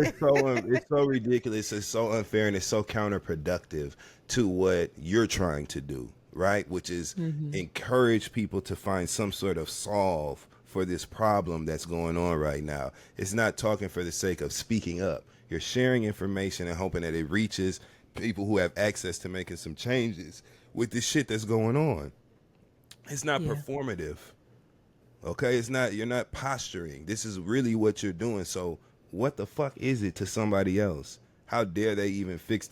It's so ridiculous. It's so unfair, and it's so counterproductive to what you're trying to do, right? Which is encourage people to find some sort of solve for this problem that's going on right now. It's not talking for the sake of speaking up. You're sharing information and hoping that it reaches people who have access to making some changes with this shit that's going on. It's not Yeah. performative. Okay, it's not, you're not posturing. This is really what you're doing. So what the fuck is it to somebody else? How dare they even not fix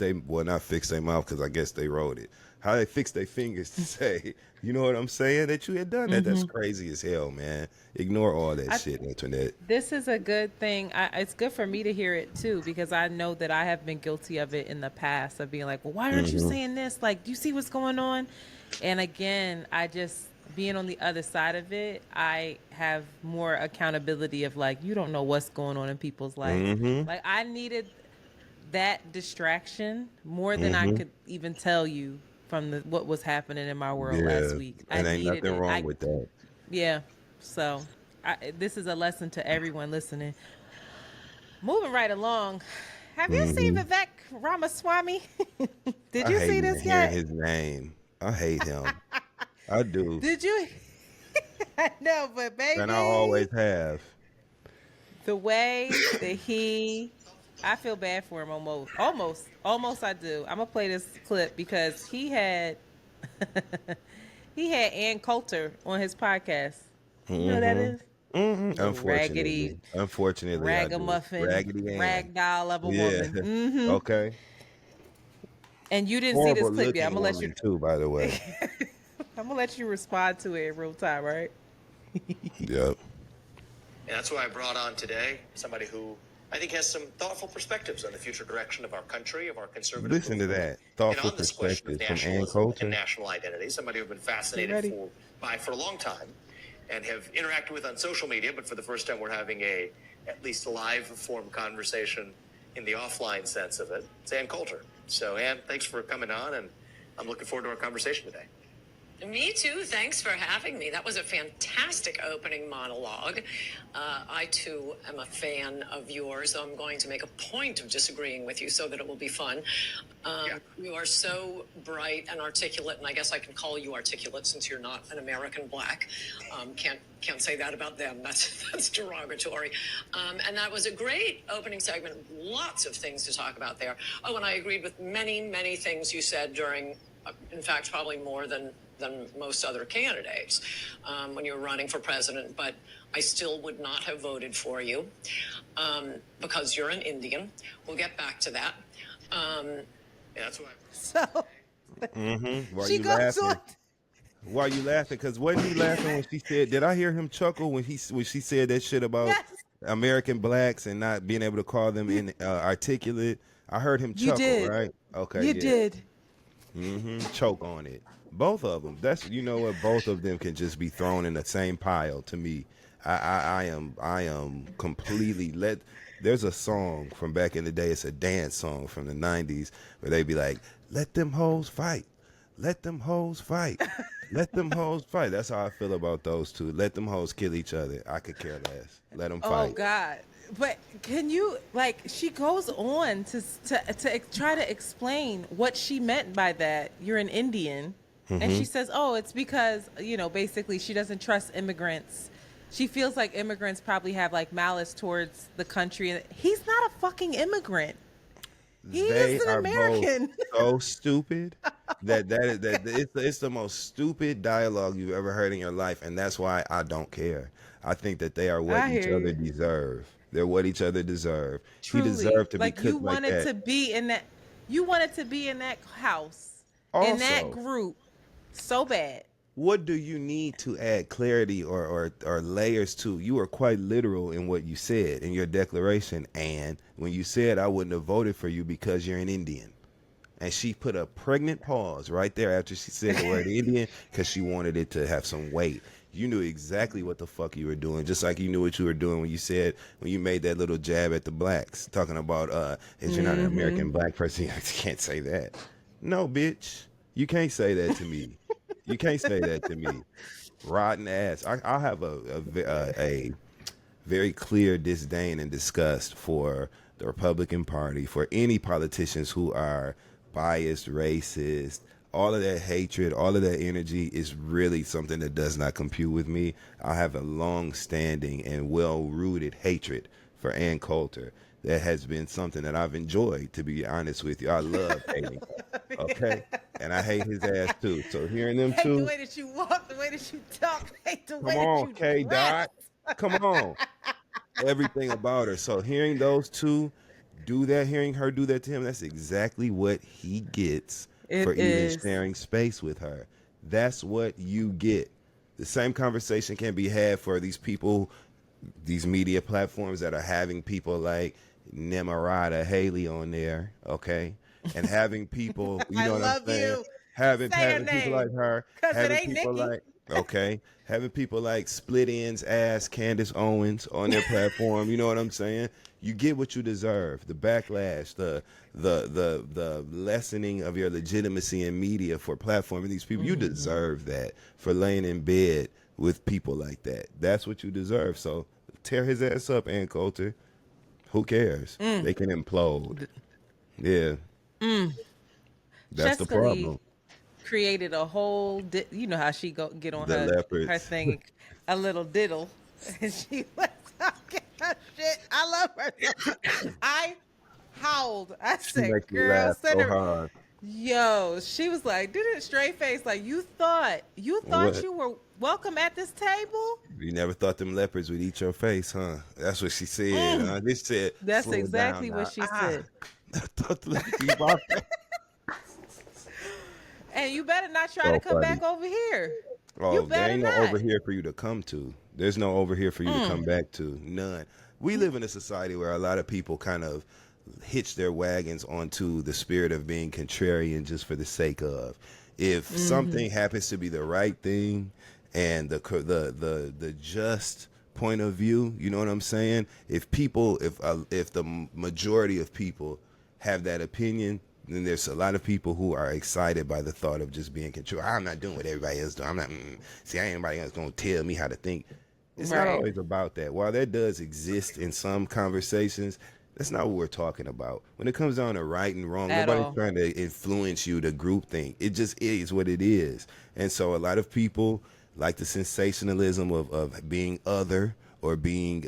their mouth, because I guess they wrote it. How they fix their fingers to say, you know what I'm saying, that you had done that. That's crazy as hell, man. Ignore all that shit, Antoinette. This is a good thing. It's good for me to hear it too, because I know that I have been guilty of it in the past, of being like, well, why aren't you saying this? Like, do you see what's going on? And again, I just, being on the other side of it, I have more accountability of like, you don't know what's going on in people's life. Like, I needed that distraction more than I could even tell you from what was happening in my world last week. And I ain't needed nothing it. wrong with that. Yeah. So this is a lesson to everyone listening. Moving right along. Have you seen Vivek Ramaswamy? Did you I hate see even this hearing yet? his name. I hate him. I do. Did you? I know, but baby, And I always have. the way that I feel bad for him almost I do. I'm gonna play this clip because he had He had Ann Coulter on his podcast. You know who that is? Little raggedy, Unfortunately, I do. ragamuffin, Raggedy Ann. rag doll of a Yeah. woman. Hmm. Okay. And you didn't see this Horrible clip yet. I'm looking gonna let you. woman too, by the way. I'm gonna let you respond to it in real time, right? Yep. And that's why I brought on today somebody who I think has some thoughtful perspectives on the future direction of our country, of our conservative Listen to movement, that. Thoughtful and on this question of perspectives from Ann nationalism Coulter. and national identity. Somebody who've been ready? fascinated by for a long time and have interacted with on social media, but for the first time we're having a at least live form conversation in the offline sense of it. It's Ann Coulter. So Ann, thanks for coming on, and I'm looking forward to our conversation today. Me too. Thanks for having me. That was a fantastic opening monologue. I too am a fan of yours. I'm going to make a point of disagreeing with you so that it will be fun. You are so bright and articulate, and I guess I can call you articulate since you're not an American black. Can't say that about them. That's derogatory. And that was a great opening segment. Lots of things to talk about there. Oh, and I agreed with many things you said during. In fact, probably more than most other candidates when you were running for president, but I still would not have voted for you because you're an Indian. We'll get back to that. That's why. So Why she you goes laughing? on. Why you laughing? Because wasn't he laughing when she said? Did I hear him chuckle when she said that shit about Yes. American blacks and not being able to call them articulate? I heard him You chuckle. did. Right? Okay. You yeah. did. Choke on it. Both of them. That's what. Both of them can just be thrown in the same pile. To me, I am completely let. There's a song from back in the day. It's a dance song from the '90s where they be like, "Let them hoes fight, let them hoes fight, let them hoes fight." That's how I feel about those two. Let them hoes kill each other. I could care less. Let them Oh fight. God. But can you she goes on to try to explain what she meant by that? You're an Indian, and she says, "Oh, it's because basically she doesn't trust immigrants. She feels like immigrants probably have like malice towards the country, and he's not a fucking immigrant. He They is an are American." both so stupid that it's the most stupid dialogue you've ever heard in your life, and that's why I don't care. I think that they are what I each hear other you. deserve. They're what each other deserve. Truly, He deserved to be like you cooked like wanted that. to be in that. You wanted to be in that house, in that Also, group, so bad. what do you need to add clarity or layers to? You were quite literal in what you said in your declaration, and when you said I wouldn't have voted for you because you're an Indian. And she put a pregnant pause right there after she said the word Indian because she wanted it to have some weight. You knew exactly what the fuck you were doing, just like you knew what you were doing when you made that little jab at the blacks, talking about if you're not an American black person, you can't say that. No, bitch, you can't say that to me. You can't say that to me. Rotten ass. I have a very clear disdain and disgust for the Republican Party, for any politicians who are biased, racist. All of that hatred, all of that energy is really something that does not compute with me. I have a long-standing and well-rooted hatred for Ann Coulter. That has been something that I've enjoyed, to be honest with you. I love hating her, okay? And I hate his ass too. So hearing them Hate the two, way that you walk, the way that you talk, hate the come way that on, you K. dress. Dot. Come on. Everything about her. So hearing those two do that, hearing her do that to him, that's exactly what he gets It for even is. sharing space with her. That's what you get. The same conversation can be had for these people, these media platforms that are having people like Nemarada Haley on there, okay? And having people, you I know what I'm love saying? you. Having Say her people name, like her, 'cause it having ain't people Nikki. like okay, having people like Split Ends ass Candace Owens on their platform, you know what I'm saying? You get what you deserve. The backlash, the lessening of your legitimacy in media for platforming these people. You deserve that for laying in bed with people like that. That's what you deserve. So tear his ass up, Ann Coulter. Who cares? They can implode. Yeah. That's the Cheska problem. created a whole you know how she get on The her leopards. thing, a little diddle, and she was talking her shit. I love her. I howled. I She said, makes me "Girl, laugh so hard. Yo, she was like, did it straight face, like you thought What? you were welcome at this table? You never thought them leopards would eat your face, huh? That's what she said. They said, That's slow it down exactly what now. she said. I thought the leopards would eat my face. And you better not try So to come funny. back over here. You Oh, there better ain't no not. over here for you to come to. There's no over here for you to come back to. None. We live in a society where a lot of people kind of hitch their wagons onto the spirit of being contrarian just for the sake of. If something happens to be the right thing and the just point of view, you know what I'm saying? If the majority of people have that opinion, then there's a lot of people who are excited by the thought of just being controlled. I'm not doing what everybody else doing. I'm not. See, ain't anybody else gonna tell me how to think. It's not Right. always about that. While that does exist in some conversations, that's not what we're talking about. When it comes down to right and wrong, At nobody's all. trying to influence you to group think. It just is what it is. And so a lot of people like the sensationalism of being other or being,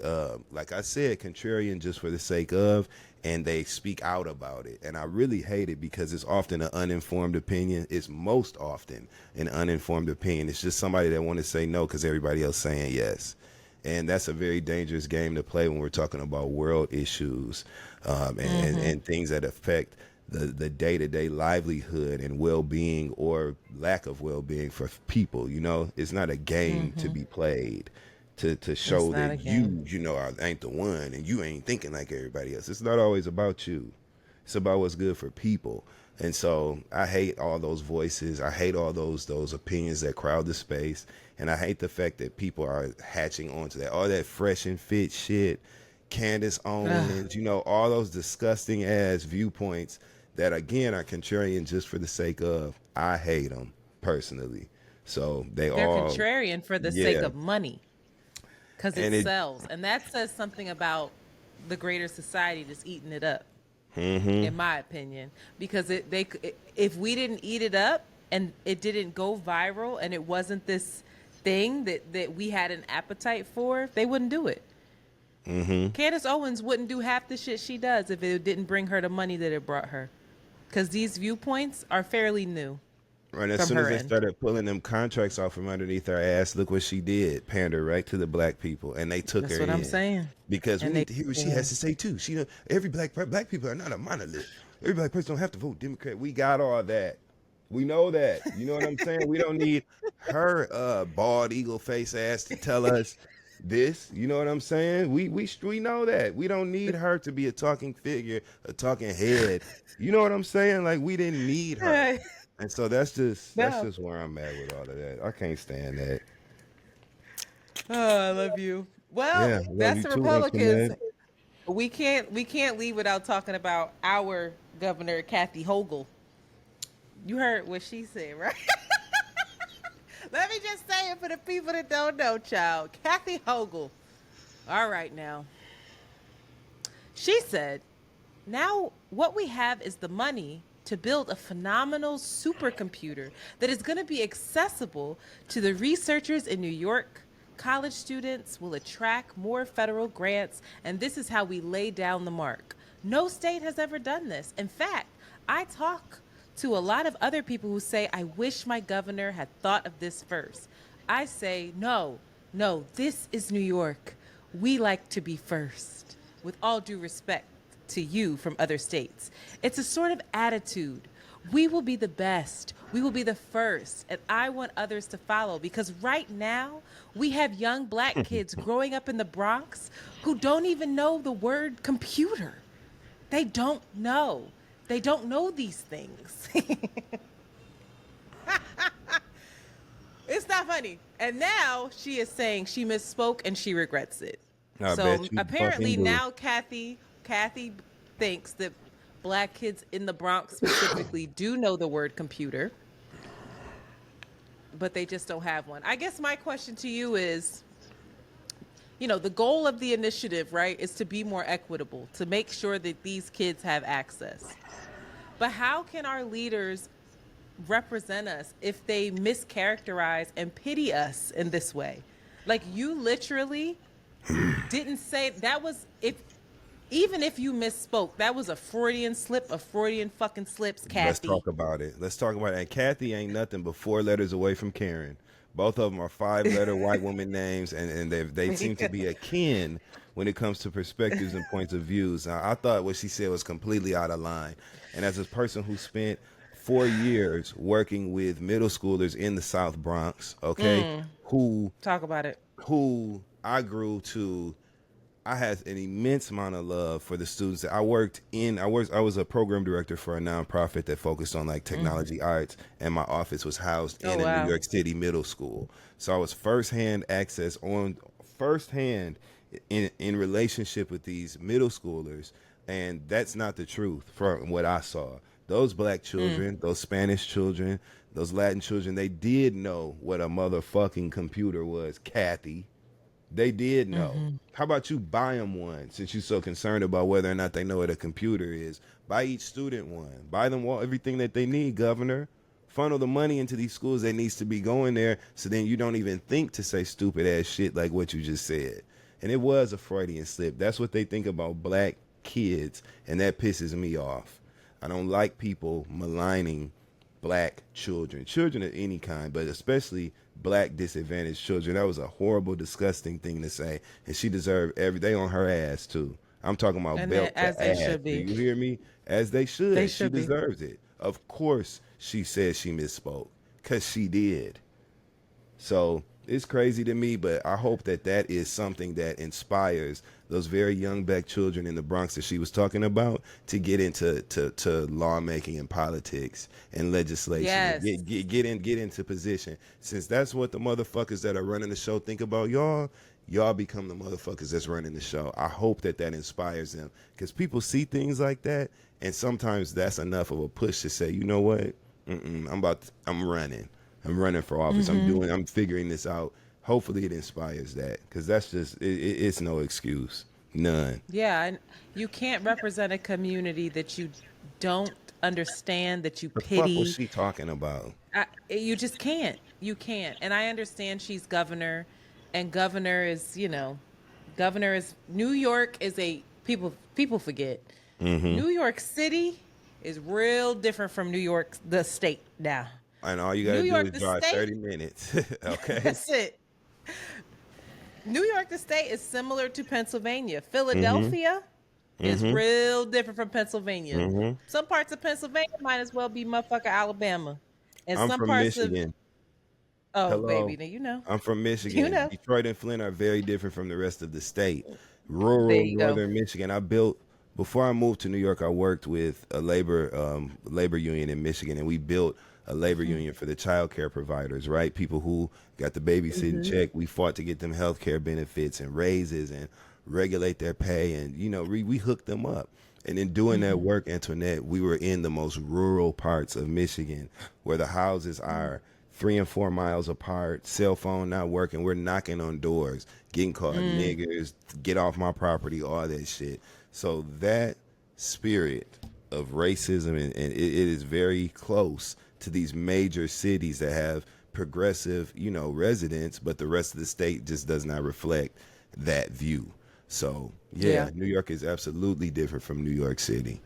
like I said, contrarian just for the sake of, and they speak out about it. And I really hate it because it's often an uninformed opinion. It's most often an uninformed opinion. It's just somebody that want to say no because everybody else saying yes. And that's a very dangerous game to play when we're talking about world issues and things that affect the day-to-day livelihood and well-being or lack of well-being for people. You know, it's not a game to be played to show not a that game. ain't the one and you ain't thinking like everybody else. It's not always about you. It's about what's good for people. And so I hate all those voices. I hate all those opinions that crowd the space. And I hate the fact that people are hatching onto that. All that fresh and fit shit, Candace Owens, all those disgusting ass viewpoints that, again, are contrarian just for the sake of. I hate them personally. So they They're all, contrarian for the sake yeah. of money because And it it, sells. And that says something about the greater society that's eating it up, in my opinion. Because if we didn't eat it up and it didn't go viral and it wasn't this thing that we had an appetite for, they wouldn't do it. Candace Owens wouldn't do half the shit she does if it didn't bring her the money that it brought her. Because these viewpoints are fairly new and as from soon as her they end. started pulling them contracts off from underneath her ass, look what she did. Pander right to the black people. And they took That's her what in. I'm saying. Because we And need to hear what she has to say too. Every black people are not a monolith. Every black person don't have to vote Democrat. We got all that. We know that. You know what I'm saying? We don't need her bald eagle face ass to tell us this. You know what I'm saying? We know that. We don't need her to be a talking figure, a talking head. You know what I'm saying? Like we didn't need her. Right. And so that's just No. where I'm at with all of that. I can't stand that. Oh, I love you. Well, Yeah, love that's you the too, Republicans. Antoinette. We can't leave without talking about our governor, Kathy Hochul. You heard what she said, right? Let me just say it for the people that don't know, child. Kathy Hochul. All right, now. She said, now what we have is the money to build a phenomenal supercomputer that is going to be accessible to the researchers in New York. College students will attract more federal grants, and this is how we lay down the mark. No state has ever done this. In fact, I talk to a lot of other people who say, I wish my governor had thought of this first. I say, no, this is New York. We like to be first, with all due respect to you from other states. It's a sort of attitude. We will be the best. We will be the first. And I want others to follow because right now we have young black kids growing up in the Bronx who don't even know the word computer. They don't know. They don't know these things. It's not funny. And now she is saying she misspoke and she regrets it. I So bet you apparently fucking do. now Kathy thinks that black kids in the Bronx specifically do know the word computer, but they just don't have one. I guess my question to you is, the goal of the initiative, right, is to be more equitable, to make sure that these kids have access. But how can our leaders represent us if they mischaracterize and pity us in this way? Like, you literally didn't say that was, even if you misspoke, that was a Freudian slip, a Freudian fucking slips, Let's Kathy. talk about it. Let's talk about it. And Kathy ain't nothing but 4 letters away from Karen. Both of them are 5-letter white woman names, and they seem to be akin when it comes to perspectives and points of views. Now, I thought what she said was completely out of line. And as a person who spent 4 years working with middle schoolers in the South Bronx, okay, Talk about it. who I grew to, I had an immense amount of love for the students that I worked in. I was a program director for a nonprofit that focused on like technology arts, and my office was housed in a New York City middle school. So I was firsthand in relationship with these middle schoolers, and that's not the truth from what I saw. Those black children, those Spanish children, those Latin children, they did know what a motherfucking computer was, Kathy. They did know. How about you buy them one, since you're so concerned about whether or not they know what a computer is? Buy each student one. Buy them all everything that they need, Governor. Funnel the money into these schools that needs to be going there, so then you don't even think to say stupid ass shit like what you just said. And it was a Freudian slip. That's what they think about black kids, and that pisses me off. I don't like people maligning black children of any kind, but especially black disadvantaged children. That was a horrible, disgusting thing to say, and she deserved every day on her ass too. I'm talking about And belt as to they ass. should be. Do you hear me? As they should. They She should be. deserves it. Of course, she said she misspoke, cause she did. So it's crazy to me, but I hope that that is something that inspires those very young black children in the Bronx that she was talking about to get into to lawmaking and politics and legislation. Yes. Get into position. Since that's what the motherfuckers that are running the show think about y'all become the motherfuckers that's running the show. I hope that that inspires them, because people see things like that, and sometimes that's enough of a push to say, you know what, I'm running. I'm running for office. I'm figuring this out. Hopefully it inspires that, because that's just, it's no excuse. None. Yeah, and you can't represent a community that you don't understand, that you The fuck was pity. she talking about? You just can't. You can't. And I understand she's governor, and governor is, New York is people forget. New York City is real different from New York, the state now. And all you gotta New do York, is the drive state? 30 minutes. Okay. That's it. New York, the state, is similar to Pennsylvania. Philadelphia is real different from Pennsylvania. Some parts of Pennsylvania might as well be motherfucker Alabama. And I'm some from parts Michigan. baby, Hello. now you know. I'm from Michigan. You know. Detroit and Flint are very different from the rest of the state. There Rural you go. northern Michigan. Before I moved to New York, I worked with a labor union in Michigan, and we built a labor union for the child care providers, right? People who got the babysitting check. We fought to get them health care benefits and raises and regulate their pay, and we hooked them up. And in doing that work, Antoinette, we were in the most rural parts of Michigan, where the houses are 3 and 4 miles apart, cell phone not working. We're knocking on doors, getting called niggers, get off my property, all that shit. So that spirit of racism, and it is very close to these major cities that have progressive, residents, but the rest of the state just does not reflect that view. So yeah, New York is absolutely different from New York City.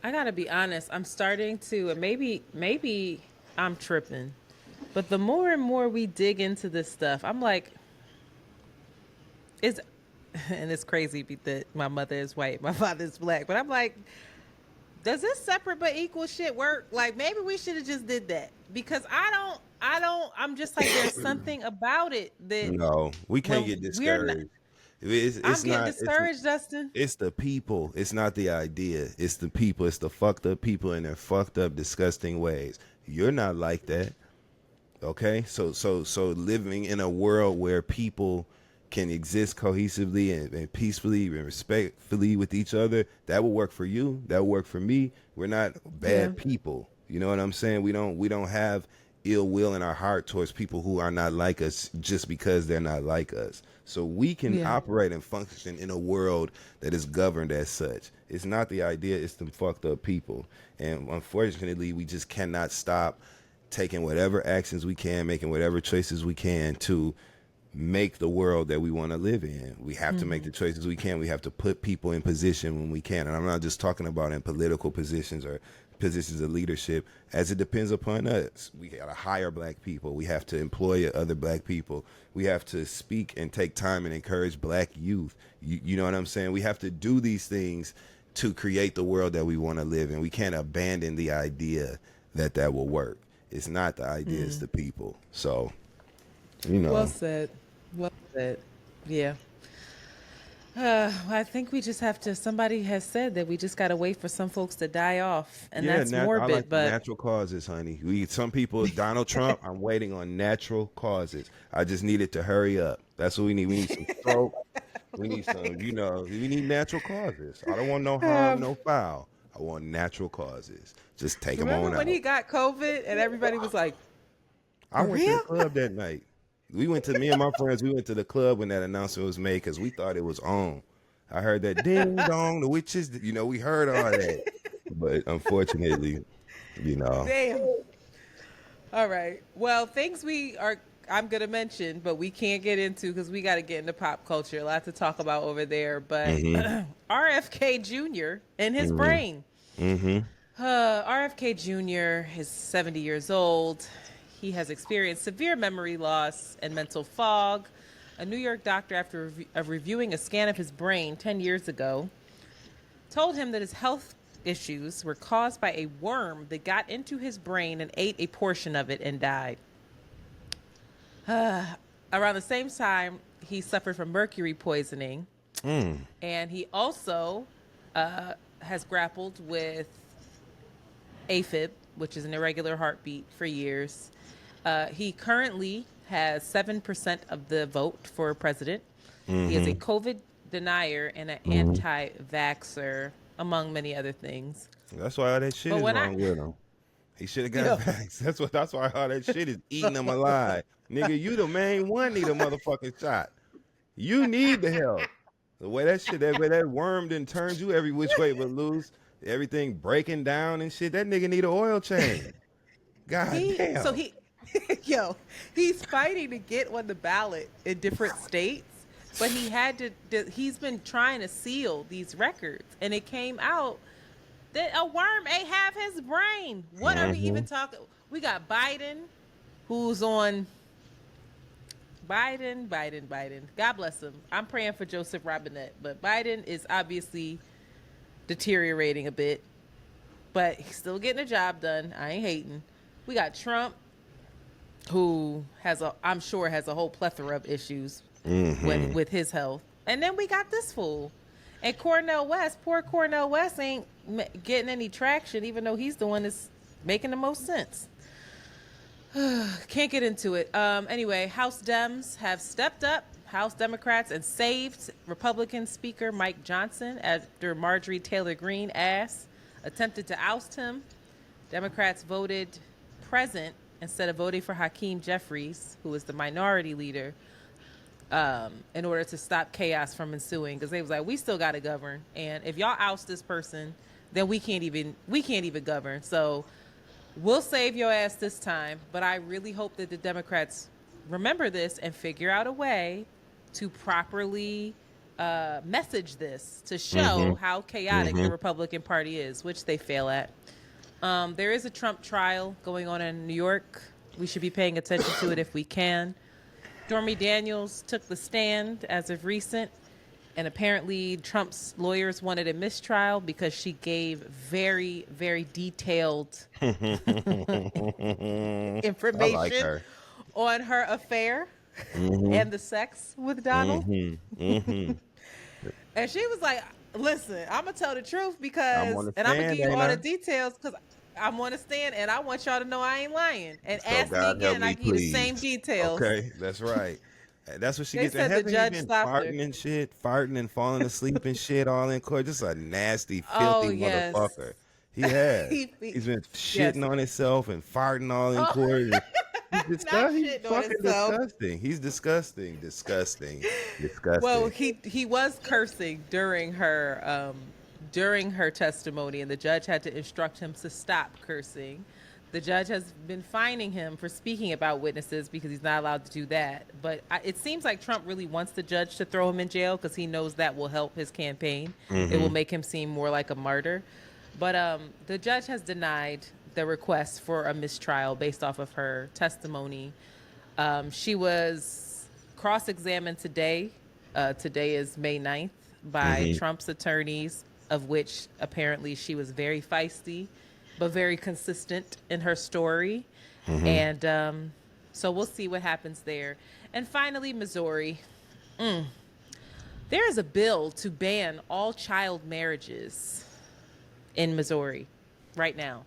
I gotta be honest. I'm starting to, and maybe I'm tripping, but the more and more we dig into this stuff, I'm like, and it's crazy that my mother is white, my father is black, but I'm like, does this separate but equal shit work? Like, maybe we should have just did that, because I'm just like, there's something about it that No, we can't get we're not. discouraged. It's I'm getting not, discouraged, Dustin. it's the people. It's not the idea. It's the people. It's the fucked up people in their fucked up, disgusting ways. You're not like that. Okay? So living in a world where people can exist cohesively and peacefully and respectfully with each other, that will work for you. That will work for me. We're not bad people. You know what I'm saying? We don't have ill will in our heart towards people who are not like us just because they're not like us. So we can operate and function in a world that is governed as such. It's not the idea, it's them fucked up people. And unfortunately, we just cannot stop taking whatever actions we can, making whatever choices we can to make the world that we want to live in. We have to make the Mm-hmm. choices we can. We have to put people in position when we can. And I'm not just talking about in political positions or positions of leadership, as it depends upon us. We got to hire black people. We have to employ other black people. We have to speak and take time and encourage black youth. You know what I'm saying? We have to do these things to create the world that we want to live in. We can't abandon the idea that that will work. It's not the idea, it's the people. So, you know. Well said. Well said. Yeah. I think we just have to. Somebody has said that we just got to wait for some folks to die off, and that's I morbid. like But natural causes, honey. Some people, Donald Trump, I'm waiting on natural causes. I just need it to hurry up. That's what we need. We need some stroke. We need some, we need natural causes. I don't want no harm, no foul. I want natural causes. Just take them remember on when out. he got COVID and everybody was like, I "For went to the real?" club that night. Me and my friends, we went to the club when that announcement was made because we thought it was on. I heard that ding dong, the witches, we heard all that. But unfortunately, Damn. All right. Well, things I'm going to mention, but we can't get into because we got to get into pop culture. A lot to talk about over there. But RFK Jr. and his brain. RFK Jr. is 70 years old. He has experienced severe memory loss and mental fog. A New York doctor, after reviewing a scan of his brain 10 years ago, told him that his health issues were caused by a worm that got into his brain and ate a portion of it and died. Around the same time, he suffered from mercury poisoning. And he also has grappled with AFib, which is an irregular heartbeat, for years. He currently has 7% of the vote for president. He is a COVID denier and an anti-vaxxer, among many other things. that's why all that shit But is when wrong with him. He should have got vaxxed. That's why all that shit is eating him alive. Nigga, you the main one need a motherfucking shot. You need the help. The way that way that worm done turns you every which way but loose, everything breaking down and shit, that nigga need an oil change. God damn. He's fighting to get on the ballot in different states, but he's been trying to seal these records, and it came out that a worm ate half his brain. What are we even talking? We got Biden, who's on Biden. God bless him. I'm praying for Joseph Robinette, but Biden is obviously deteriorating a bit, but he's still getting the job done. I ain't hating. We got Trump, who I'm sure has a whole plethora of issues with his health. And then we got this fool. And Cornel West, poor Cornel West ain't getting any traction, even though he's the one that's making the most sense. Can't get into it. Anyway, House Dems have stepped up, House Democrats, and saved Republican Speaker Mike Johnson after Marjorie Taylor Greene attempted to oust him. Democrats voted present instead of voting for Hakeem Jeffries, who is the minority leader, in order to stop chaos from ensuing. Because they was like, we still got to govern, and if y'all oust this person, then we can't even govern. So we'll save your ass this time. But I really hope that the Democrats remember this and figure out a way to properly message this to show how chaotic the Republican Party is, which they fail at. There is a Trump trial going on in New York. We should be paying attention to it if we can. Stormy Daniels took the stand as of recent, and apparently Trump's lawyers wanted a mistrial because she gave very, very detailed information on her affair and the sex with Donald. And she was like, listen, I'm going to tell the truth because, and I'm going to give you all the details because I'm on the stand and I want y'all to know I ain't lying. And So ask me again and I give you the same details. Okay, that's right. That's what she They gets. said the judge stopped her. Farting and shit, farting and falling asleep and shit all in court. Just a nasty, filthy motherfucker. He has. He's been shitting on himself and farting all in court. He's fucking disgusting. He's disgusting. Well, he was cursing during her testimony, and the judge had to instruct him to stop cursing. The judge has been fining him for speaking about witnesses because he's not allowed to do that. But it seems like Trump really wants the judge to throw him in jail because he knows that will help his campaign. It will make him seem more like a martyr. But the judge has denied the request for a mistrial based off of her testimony. She was cross-examined today. Today is May 9th by Trump's attorneys, of which apparently she was very feisty, but very consistent in her story. And so we'll see what happens there. And finally, Missouri. There is a bill to ban all child marriages in Missouri right now.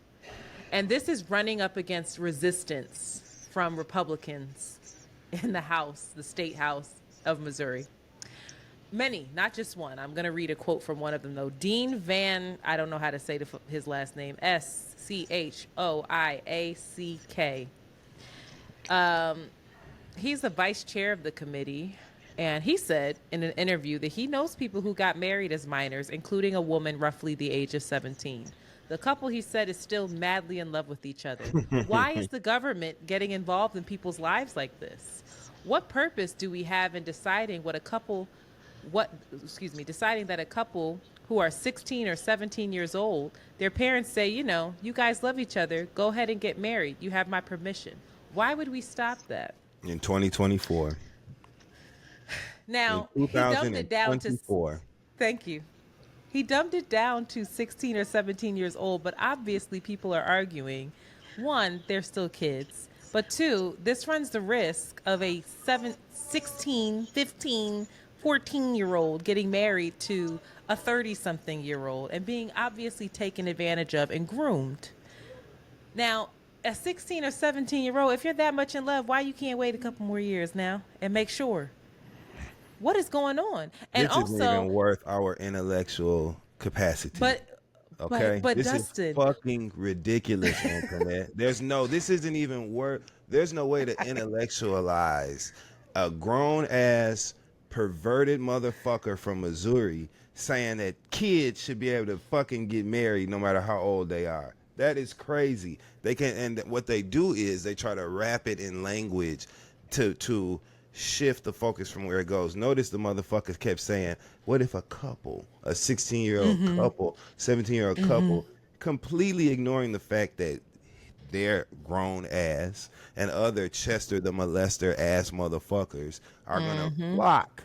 And this is running up against resistance from Republicans in the House, the state House of Missouri. Many, not just one. I'm going to read a quote from one of them, though. Dean Van, I don't know how to say his last name, Schoiack. He's the vice chair of the committee, and he said in an interview that he knows people who got married as minors, including a woman roughly the age of 17. The couple, he said, is still madly in love with each other. Why is the government getting involved in people's lives like this? What purpose do we have in deciding deciding that a couple who are 16 or 17 years old, their parents say, you guys love each other, go ahead and get married. You have my permission. Why would we stop that? In 2024. Now, in he dumbed it down to... 2024. Thank you. He dumbed it down to 16 or 17 years old, but obviously people are arguing. One, they're still kids. But two, this runs the risk of a 16, 15, 14-year-old getting married to a 30-something-year-old and being obviously taken advantage of and groomed. Now, a 16 or 17-year-old, if you're that much in love, why you can't wait a couple more years now and make sure? What is going on? And this isn't even worth our intellectual capacity. But this Dustin, is fucking ridiculous, Antoinette. This isn't even worth. There's no way to intellectualize a grown ass perverted motherfucker from Missouri saying that kids should be able to fucking get married no matter how old they are. That is crazy. They can, and what they do is they try to wrap it in language to shift the focus from where it goes. Notice the motherfuckers kept saying, what if a couple, a 16-year-old couple, 17-year-old couple, completely ignoring the fact that their grown ass and other Chester the molester ass motherfuckers are going to flock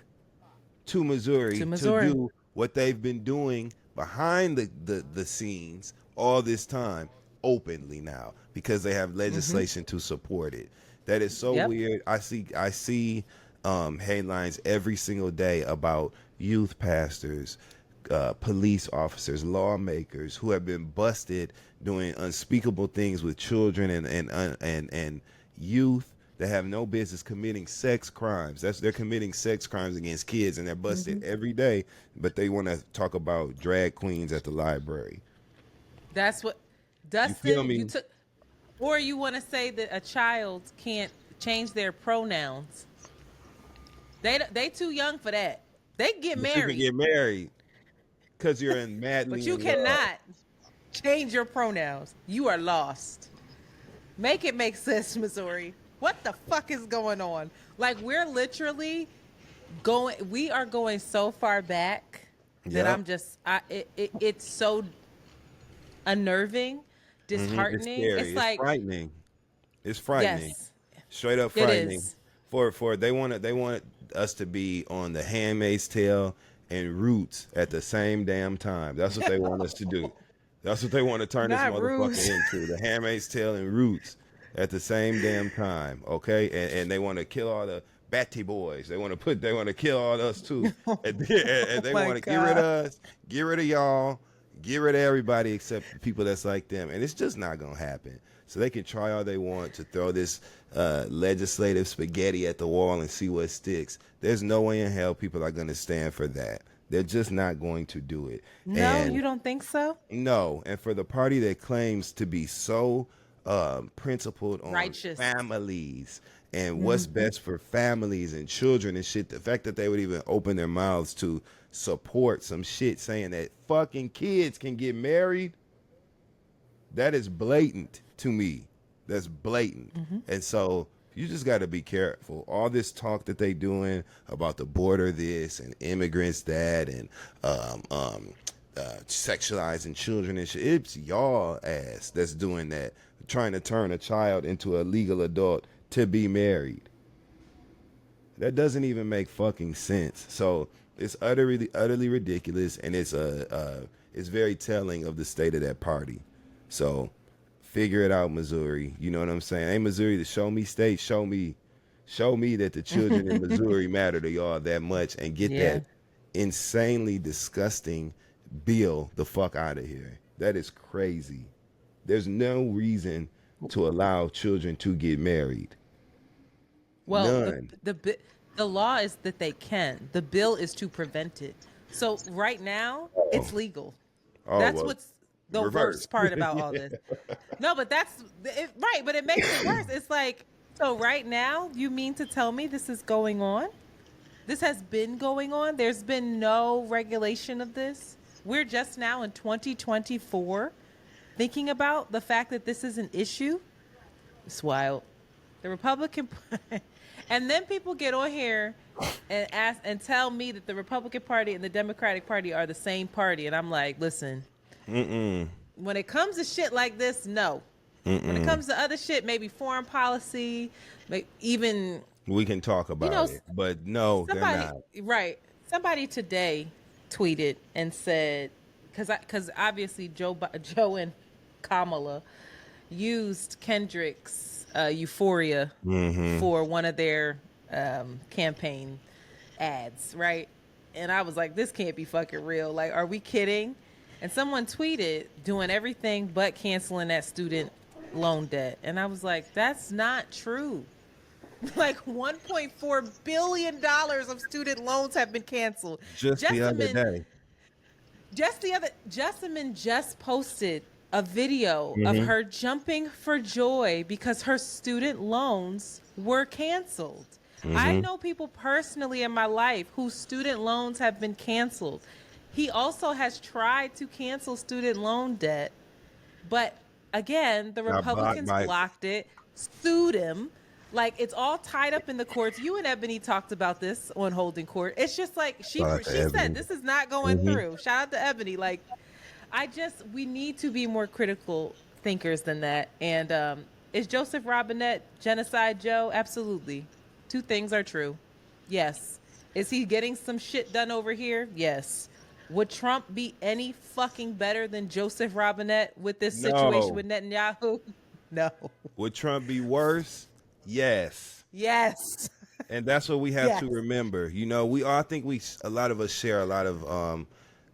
to Missouri to do what they've been doing behind the scenes all this time openly now because they have legislation to support it. That is so weird. I see headlines every single day about youth pastors, police officers, lawmakers who have been busted doing unspeakable things with children and youth that have no business committing sex crimes. They're committing sex crimes against kids, and they're busted every day. But they want to talk about drag queens at the library. That's what Dustin. You took. Or you want to say that a child can't change their pronouns? They too young for that. They can get married. You can get married because you're in madly. But you cannot change your pronouns. You are lost. Make it make sense, Missouri. What the fuck is going on? Like we're literally going. We are going so far back that I'm just. It's so unnerving. Disheartening. It's like frightening. It's frightening. Yes. Straight up frightening. For they want us to be on The Handmaid's Tale and Roots at the same damn time. That's what they want us to do. That's what they want to turn this motherfucker into. The Handmaid's Tale and Roots at the same damn time. Okay, and they want to kill all the Batty boys. They want to kill all us too, and they want to get rid of us, get rid of y'all. Get rid of everybody except the people that's like them. And it's just not going to happen. So they can try all they want to throw this legislative spaghetti at the wall and see what sticks. There's no way in hell people are going to stand for that. They're just not going to do it. No, you don't think so? No. And for the party that claims to be so principled on righteous families and what's best for families and children and shit, the fact that they would even open their mouths to support some shit saying that fucking kids can get married, that is blatant to me. That's blatant. And so you just got to be careful. All this talk that they doing about the border this and immigrants that and sexualizing children and shit, it's y'all ass that's doing that, trying to turn a child into a legal adult to be married. That doesn't even make fucking sense. So it's utterly ridiculous, and it's very telling of the state of that party. So figure it out, Missouri. You know what I'm saying? Hey, Missouri, the show me state, show me that the children in Missouri matter to y'all that much, and get that insanely disgusting bill the fuck out of here. That is crazy. There's no reason to allow children to get married. Well, None. the law is that they can. The bill is to prevent it. So right now, it's legal. That's well, what's the reverse. worst part about all this. No, but that's right. But it makes it worse. It's like, so right now, you mean to tell me this is going on? This has been going on. There's been no regulation of this. We're just now in 2024 thinking about the fact that this is an issue. It's wild. The Republican, and then people get on here and ask and tell me that the Republican Party and the Democratic Party are the same party, and I'm like, listen, when it comes to shit like this, no. When it comes to other shit, maybe foreign policy, even we can talk about it, but no, they're not. Right. Somebody today tweeted and said, because obviously Joe and Kamala used Kendrick's Euphoria for one of their campaign ads, right? And I was like, this can't be fucking real. Like, are we kidding? And someone tweeted doing everything but canceling that student loan debt. And I was like, that's not true. Like $1.4 billion of student loans have been canceled. The other day. Jessamine just posted a video of her jumping for joy because her student loans were canceled. I know people personally in my life whose student loans have been canceled. He also has tried to cancel student loan debt, but again, the Republicans blocked it, sued him. Like, it's all tied up in the courts. You and Ebony talked about this on Holding Court. It's just like she said, this is not going through. Shout out to Ebony. Like, we need to be more critical thinkers than that. And is Joseph Robinette genocide, Joe? Absolutely. Two things are true. Yes. Is he getting some shit done over here? Yes. Would Trump be any fucking better than Joseph Robinette with this situation with Netanyahu? No. Would Trump be worse? Yes. Yes. And that's what we have to remember. You know, I think a lot of us share a lot of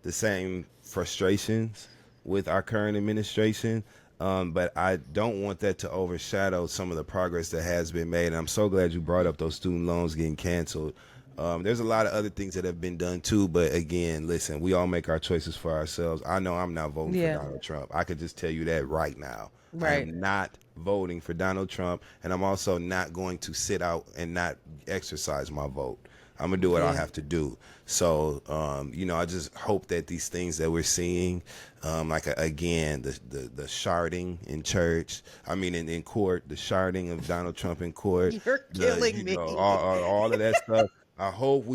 the same frustrations with our current administration. But I don't want that to overshadow some of the progress that has been made. And I'm so glad you brought up those student loans getting canceled. There's a lot of other things that have been done too. But again, listen, we all make our choices for ourselves. I know I'm not voting for Donald Trump. I could just tell you that right now. Right. I'm not voting for Donald Trump. And I'm also not going to sit out and not exercise my vote. I'm going to do what I have to do. So, I just hope that these things that we're seeing, again, the sharding in church, in court, the sharding of Donald Trump in court. You're killing me. All of that stuff. I hope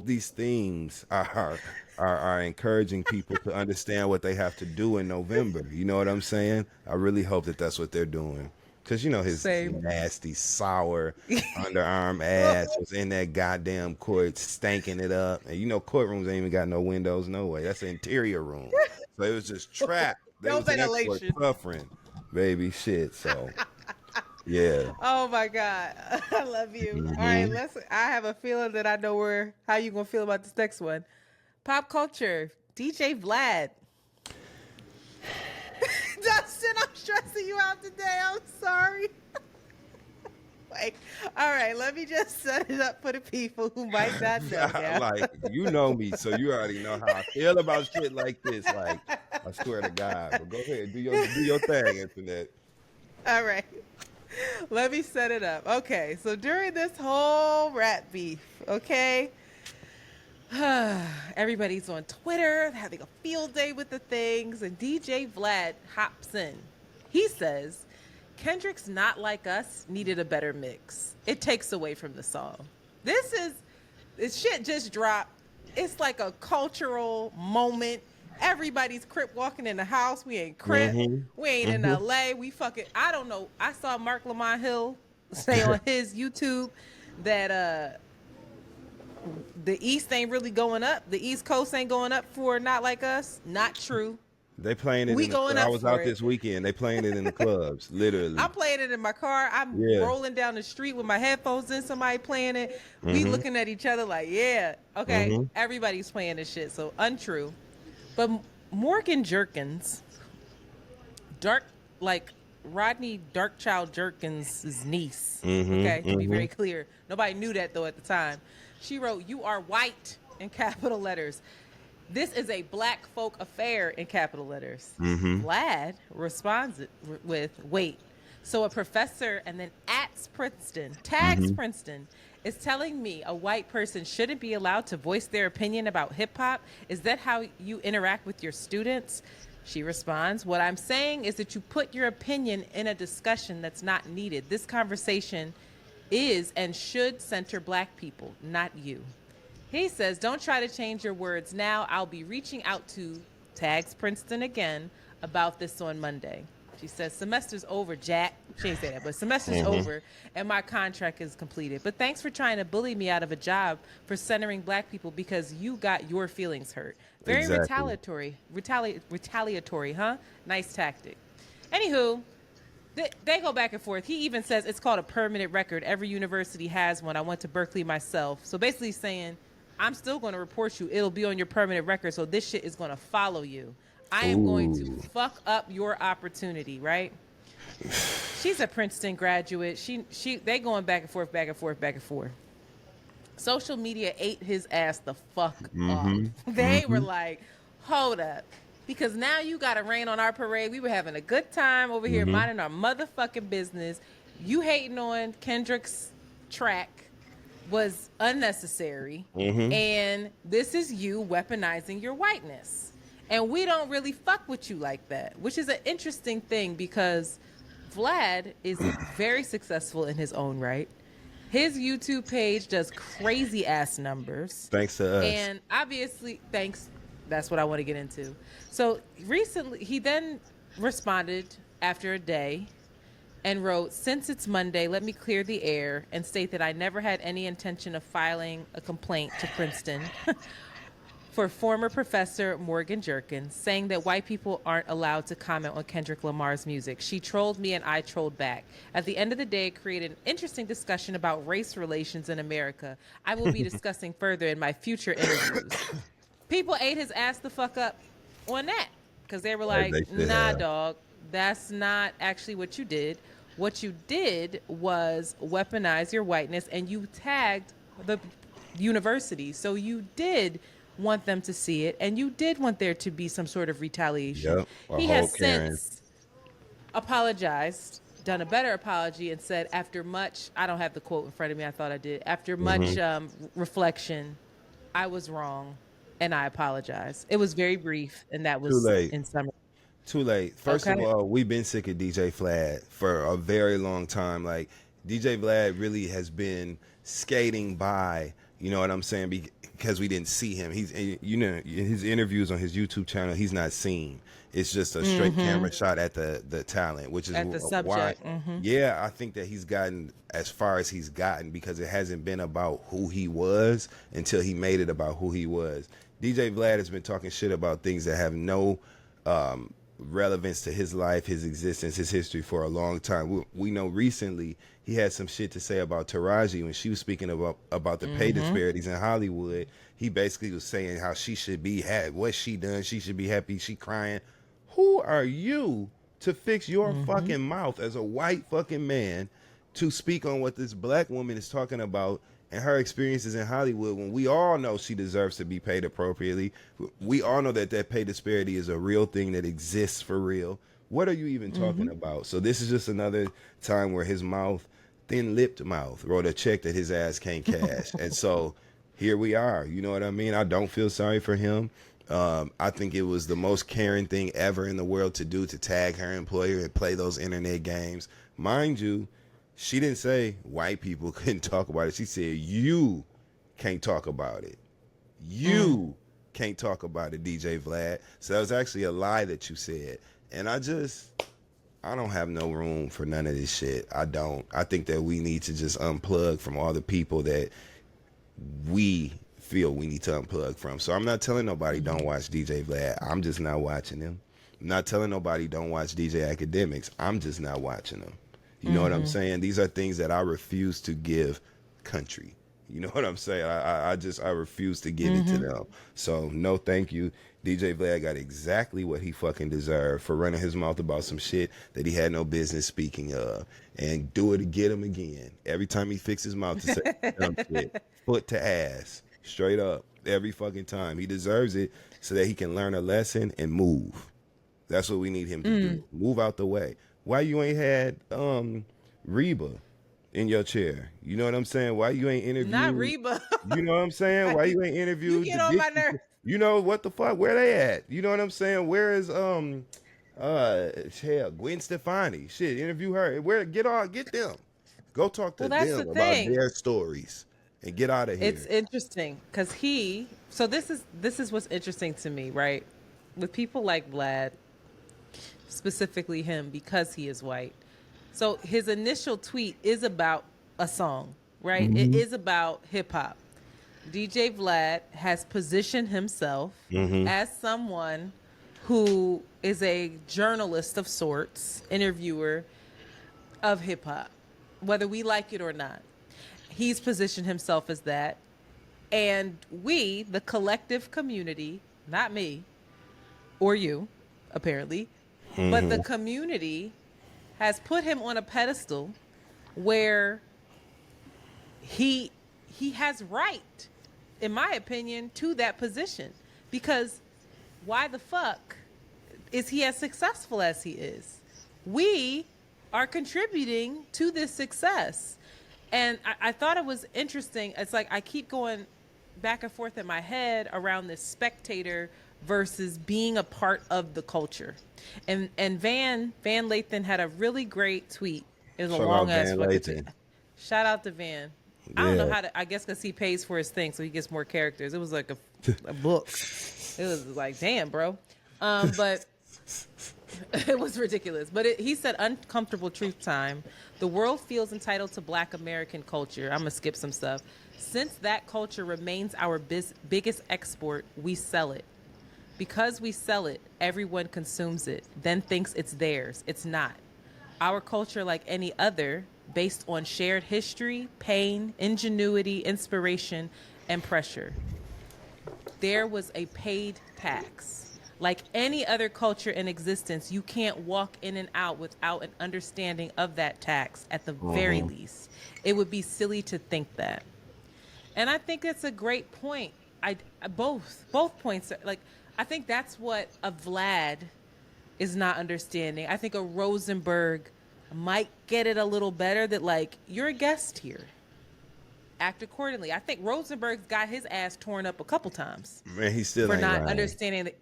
these things are encouraging people to understand what they have to do in November. You know what I'm saying? I really hope that that's what they're doing. Because, his nasty, sour, underarm ass was in that goddamn court, stanking it up. And, courtrooms ain't even got no windows, no way. That's an interior room. So it was just trapped. No ventilation. Suffering, baby, shit. So, yeah. Oh, my God. I love you. All right, I have a feeling that I know how you going to feel about this next one. Pop culture, DJ Vlad. Dustin, I'm stressing you out today. I'm sorry. All right, let me just set it up for the people who might not know. You know me, so you already know how I feel about shit like this. I swear to God. But go ahead, do your thing, Antoinette. All right. Let me set it up. Okay, so during this whole rap beef, okay, everybody's on Twitter having a field day with the things, and DJ Vlad hops in. He says Kendrick's Not Like Us needed a better mix. It takes away from the song. This shit just dropped. It's like a cultural moment. Everybody's Crip walking in the house. We ain't Crip. We ain't in LA. We fucking, I don't know. I saw Mark Lamont Hill say on his YouTube that the East ain't really going up. The East Coast ain't going up for Not Like Us. Not true. They playing it. We in the going I up was for out it. this weekend. They playing it in the clubs, literally. I'm playing it in my car. I'm rolling down the street with my headphones in. Somebody playing it. We looking at each other like, yeah, okay. Everybody's playing this shit. So untrue. But Morgan Jerkins, Rodney Darkchild Jerkins' niece. Okay, to be very clear. Nobody knew that though at the time. She wrote, "You are white" in capital letters. This is a black folk affair in capital letters. Vlad responds with, wait, so a professor and then @ Princeton, tags Princeton, is telling me a white person shouldn't be allowed to voice their opinion about hip hop? Is that how you interact with your students? She responds, what I'm saying is that you put your opinion in a discussion that's not needed. This conversation is and should center black people, not you. He says, don't try to change your words now. I'll be reaching out to, tags Princeton again, about this on Monday. She says, semester's over, Jack. She didn't say that, but semester's over and my contract is completed. But thanks for trying to bully me out of a job for centering black people because you got your feelings hurt. Very retaliatory, huh? Nice tactic. Anywho, they go back and forth. He even says it's called a permanent record. Every university has one. I went to Berkeley myself. So basically saying, I'm still going to report you. It'll be on your permanent record. So this shit is going to follow you. I am going to fuck up your opportunity, right? She's a Princeton graduate. They going back and forth, back and forth, back and forth. Social media ate his ass the fuck up. They were like, hold up. Because now you got to rain on our parade. We were having a good time over here minding our motherfucking business. You hating on Kendrick's track was unnecessary. And this is you weaponizing your whiteness. And we don't really fuck with you like that, which is an interesting thing because Vlad is very successful in his own right. His YouTube page does crazy ass numbers. Thanks to us. And obviously, thanks. That's what I want to get into. So recently, he then responded after a day and wrote, since it's Monday, let me clear the air and state that I never had any intention of filing a complaint to Princeton for former professor Morgan Jerkins, saying that white people aren't allowed to comment on Kendrick Lamar's music. She trolled me and I trolled back. At the end of the day, it created an interesting discussion about race relations in America. I will be discussing further in my future interviews. People ate his ass the fuck up on that because they were like, nah, dog, that's not actually what you did. What you did was weaponize your whiteness and you tagged the university. So you did want them to see it and you did want there to be some sort of retaliation. He has since apologized, done a better apology and said after much, I don't have the quote in front of me, I thought I did, after much reflection, I was wrong and I apologize. It was very brief and that was in summary. Too late. First of all, we've been sick of DJ Vlad for a very long time. Like, DJ Vlad really has been skating by, you know what I'm saying, because we didn't see him. He's, you know, his interviews on his YouTube channel, he's not seen. It's just a straight camera shot at the talent, which is at the why, subject. yeah, I think that he's gotten as far as he's gotten because it hasn't been about who he was until he made it about who he was. DJ Vlad has been talking shit about things that have no relevance to his life, his existence, his history for a long time. We know recently he had some shit to say about Taraji when she was speaking about the pay disparities in Hollywood. He basically was saying how she should be happy, what she done, she should be happy, she crying. Who are you to fix your fucking mouth as a white fucking man to speak on what this black woman is talking about and her experiences in Hollywood when we all know she deserves to be paid appropriately? We all know that pay disparity is a real thing that exists for real. What are you even talking about? So this is just another time where his mouth, thin-lipped mouth, wrote a check that his ass can't cash. And so here we are. You know what I mean? I don't feel sorry for him. I think it was the most caring thing ever in the world to do, to tag her employer and play those internet games. Mind you, she didn't say white people couldn't talk about it. She said you can't talk about it. You can't talk about it, DJ Vlad. So that was actually a lie that you said. And I don't have no room for none of this shit. I don't. I think that we need to just unplug from all the people that we feel we need to unplug from. So I'm not telling nobody don't watch DJ Vlad. I'm just not watching him. I'm not telling nobody don't watch DJ Academics. I'm just not watching them. You know what I'm saying? These are things that I refuse to give country. You know what I'm saying? I refuse to give it to them. So no, thank you. DJ Vlad got exactly what he fucking deserved for running his mouth about some shit that he had no business speaking of, and do it to get him again. Every time he fixes his mouth to say dumb shit, foot to ass, straight up, every fucking time. He deserves it so that he can learn a lesson and move. That's what we need him to do. Move out the way. Why you ain't had Reba in your chair? You know what I'm saying? Why you ain't interviewed? Not Reba. You know what I'm saying? Why you ain't interviewed? You get on my nerves. You know what the fuck? Where they at? You know what I'm saying? Where is hell, Gwen Stefani? Shit, interview her. Where get them? Go talk to Well, that's them the about thing. their stories and get out of here. It's interesting because this is what's interesting to me, right? With people like Vlad, specifically him, because he is white. So his initial tweet is about a song, right? It is about hip hop. DJ Vlad has positioned himself as someone who is a journalist of sorts, interviewer of hip hop, whether we like it or not. He's positioned himself as that. And we, the collective community, not me or you, apparently, but the community has put him on a pedestal where he has right, in my opinion, to that position. Because why the fuck is he as successful as he is? We are contributing to this success. And I thought it was interesting. It's like I keep going back and forth in my head around this spectator versus being a part of the culture. And Van Lathan had a really great tweet. It was a long ass fucking tweet. Shout out to Van. I don't know how to, I guess because he pays for his thing, so he gets more characters. It was like a book. It was like, damn, bro. But it was ridiculous. But he said, uncomfortable truth time. The world feels entitled to Black American culture. I'm going to skip some stuff. Since that culture remains our biggest export, we sell it. Because we sell it, everyone consumes it, then thinks it's theirs. It's not. Our culture, like any other, based on shared history, pain, ingenuity, inspiration, and pressure. There was a paid tax. Like any other culture in existence, you can't walk in and out without an understanding of that tax at the very least. It would be silly to think that. And I think it's a great point. Both points are, like, I think that's what a Vlad is not understanding. I think a Rosenberg might get it a little better, that like, you're a guest here. Act accordingly. I think Rosenberg's got his ass torn up a couple times. Man, he still for ain't not lying. understanding that.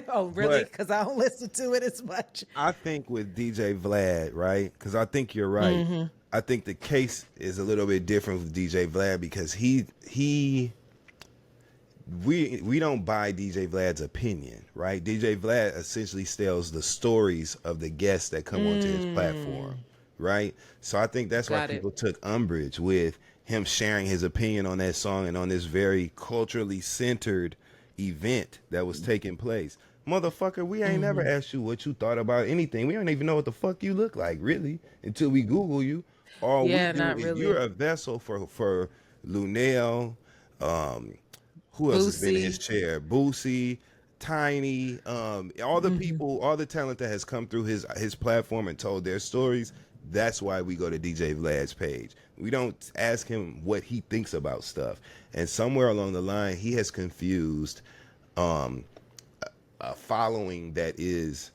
Oh, really? Because I don't listen to it as much. I think with DJ Vlad, right? Because I think you're right. I think the case is a little bit different with DJ Vlad because we don't buy DJ Vlad's opinion, right? DJ Vlad essentially tells the stories of the guests that come onto his platform, right? So I think that's why people took umbrage with him sharing his opinion on that song and on this very culturally centered event that was taking place. Motherfucker, we ain't never asked you what you thought about anything. We don't even know what the fuck you look like, really, until we Google you. All Yeah, we do not is really. you're a vessel for Lunel, who else has been in his chair? Boosie, Tiny, all the people, all the talent that has come through his platform and told their stories. That's why we go to DJ Vlad's page. We don't ask him what he thinks about stuff. And somewhere along the line, he has confused a following that is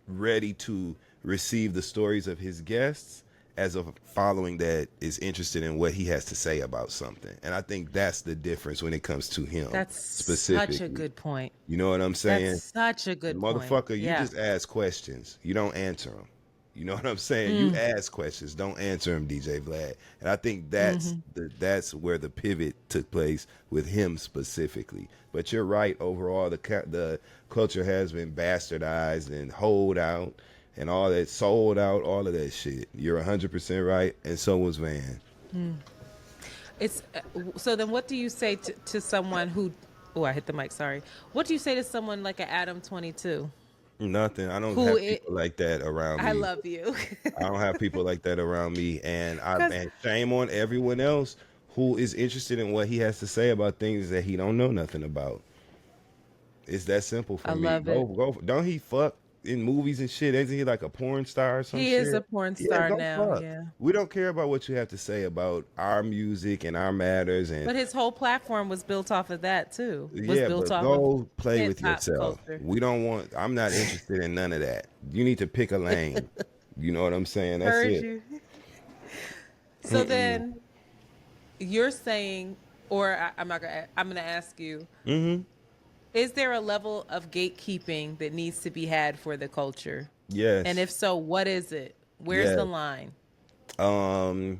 ready to receive the stories of his guests as a following that is interested in what he has to say about something. And I think that's the difference when it comes to him. That's specifically. such a good point. You know what I'm saying? That's such a good point. Motherfucker, you Yeah. just ask questions. You don't answer them. You know what I'm saying? You ask questions, don't answer them, DJ Vlad. And I think that's that's where the pivot took place with him specifically. But you're right. Overall, the culture has been bastardized and holed out and all that, sold out, all of that shit. You're 100% right, and so was Van. It's so then what do you say to someone who, oh, I hit the mic, sorry. What do you say to someone like an Adam 22? Nothing. I don't have people like that around me. I love you. I don't have people like that around me, and shame on everyone else who is interested in what he has to say about things that he don't know nothing about. It's that simple for me. I love it. Don't he fuck in movies and shit? Isn't he like a porn star or something? He is a porn star now. Fuck. Yeah. We don't care about what you have to say about our music and our matters. And But his whole platform was built off of that too. Go play with hip-hop yourself. culture. We don't want. I'm not interested in none of that. You need to pick a lane. You know what I'm saying? That's Heard it. you. So then, you're saying, or I'm gonna ask you. Is there a level of gatekeeping that needs to be had for the culture? Yes. And if so, what is it? Where's the line? The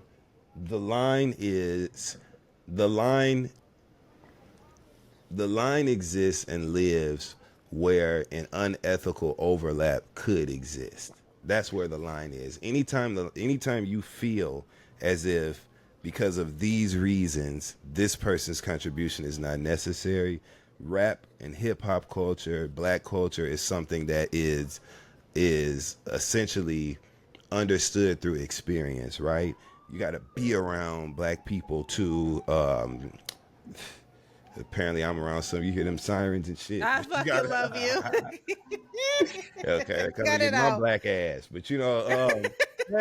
line exists and lives where an unethical overlap could exist. That's where the line is. Anytime you feel as if because of these reasons this person's contribution is not necessary, rap and hip hop culture, black culture is something that is essentially understood through experience, right? You got to be around black people to apparently I'm around some, you hear them sirens and shit. I fucking love you. Okay, Cut it my out. black ass. But you know,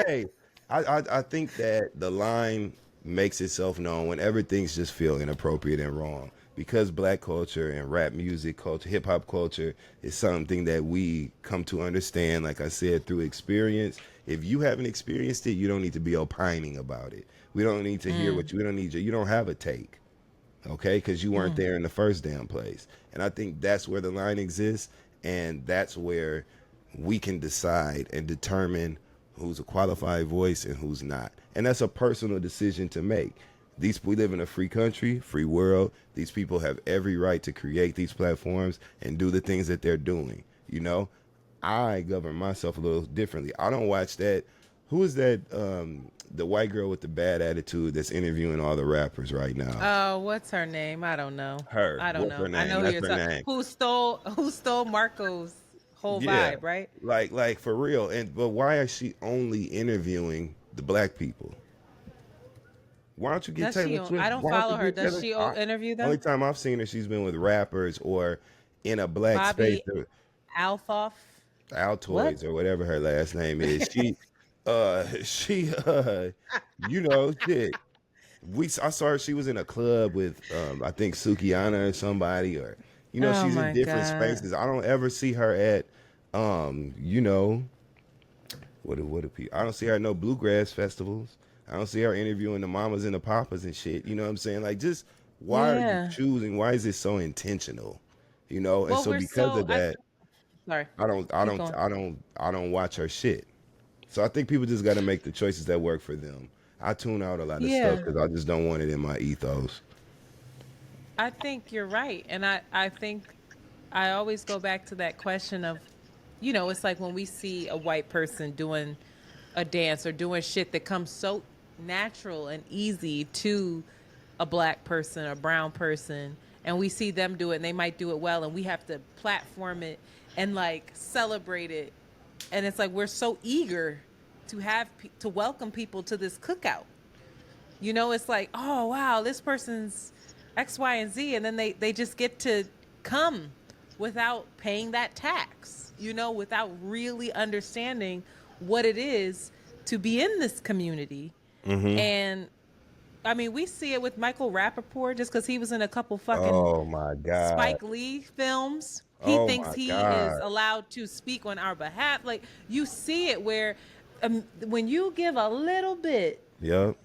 hey, I think that the line makes itself known whenever things just feel inappropriate and wrong. Because black culture and rap music culture, hip hop culture is something that we come to understand, like I said, through experience. If you haven't experienced it, you don't need to be opining about it. We don't need to hear what you don't need. You don't have a take, okay? Because you weren't there in the first damn place. And I think that's where the line exists, and that's where we can decide and determine who's a qualified voice and who's not. And that's a personal decision to make. We live in a free country, free world. These people have every right to create these platforms and do the things that they're doing. You know, I govern myself a little differently. I don't watch that. Who is that? The white girl with the bad attitude that's interviewing all the rappers right now. Oh, what's her name? I don't know. Her. I don't What's know. her name? I know who That's you're her talking. name. Who stole Marco's whole vibe, right? Like for real. But why is she only interviewing the black people? Why don't you get Taylor Swift? I don't Why follow you her. get Does Taylor- she interview them? Only time I've seen her, she's been with rappers or in a black Bobby space. Alfoff. Altoids or whatever her last name is. You know, shit. I saw her. She was in a club with, I think Sukiana or somebody, or you know, Oh she's my in different God. spaces. I don't ever see her at, you know, what do people? I don't see her at no bluegrass festivals. I don't see her interviewing the mamas and the papas and shit. You know what I'm saying? Like, just why are Yeah. you choosing? Why is it so intentional? You know, and Well, so we're because so- of that, Sorry. I don't watch her shit. So I think people just got to make the choices that work for them. I tune out a lot of stuff because I just don't want it in my ethos. I think you're right. And I think I always go back to that question of, you know, it's like when we see a white person doing a dance or doing shit that comes so natural and easy to a black person or brown person, and we see them do it and they might do it well, and we have to platform it and like celebrate it. And it's like we're so eager to to welcome people to this cookout. You know, it's like, oh wow, this person's X, Y, and Z, and then they just get to come without paying that tax, you know, without really understanding what it is to be in this community. And I mean, we see it with Michael Rappaport just because he was in a couple fucking Oh my God. Spike Lee films. He Oh thinks my he God. is allowed to speak on our behalf. Like, you see it where, when you give a little bit, Yep.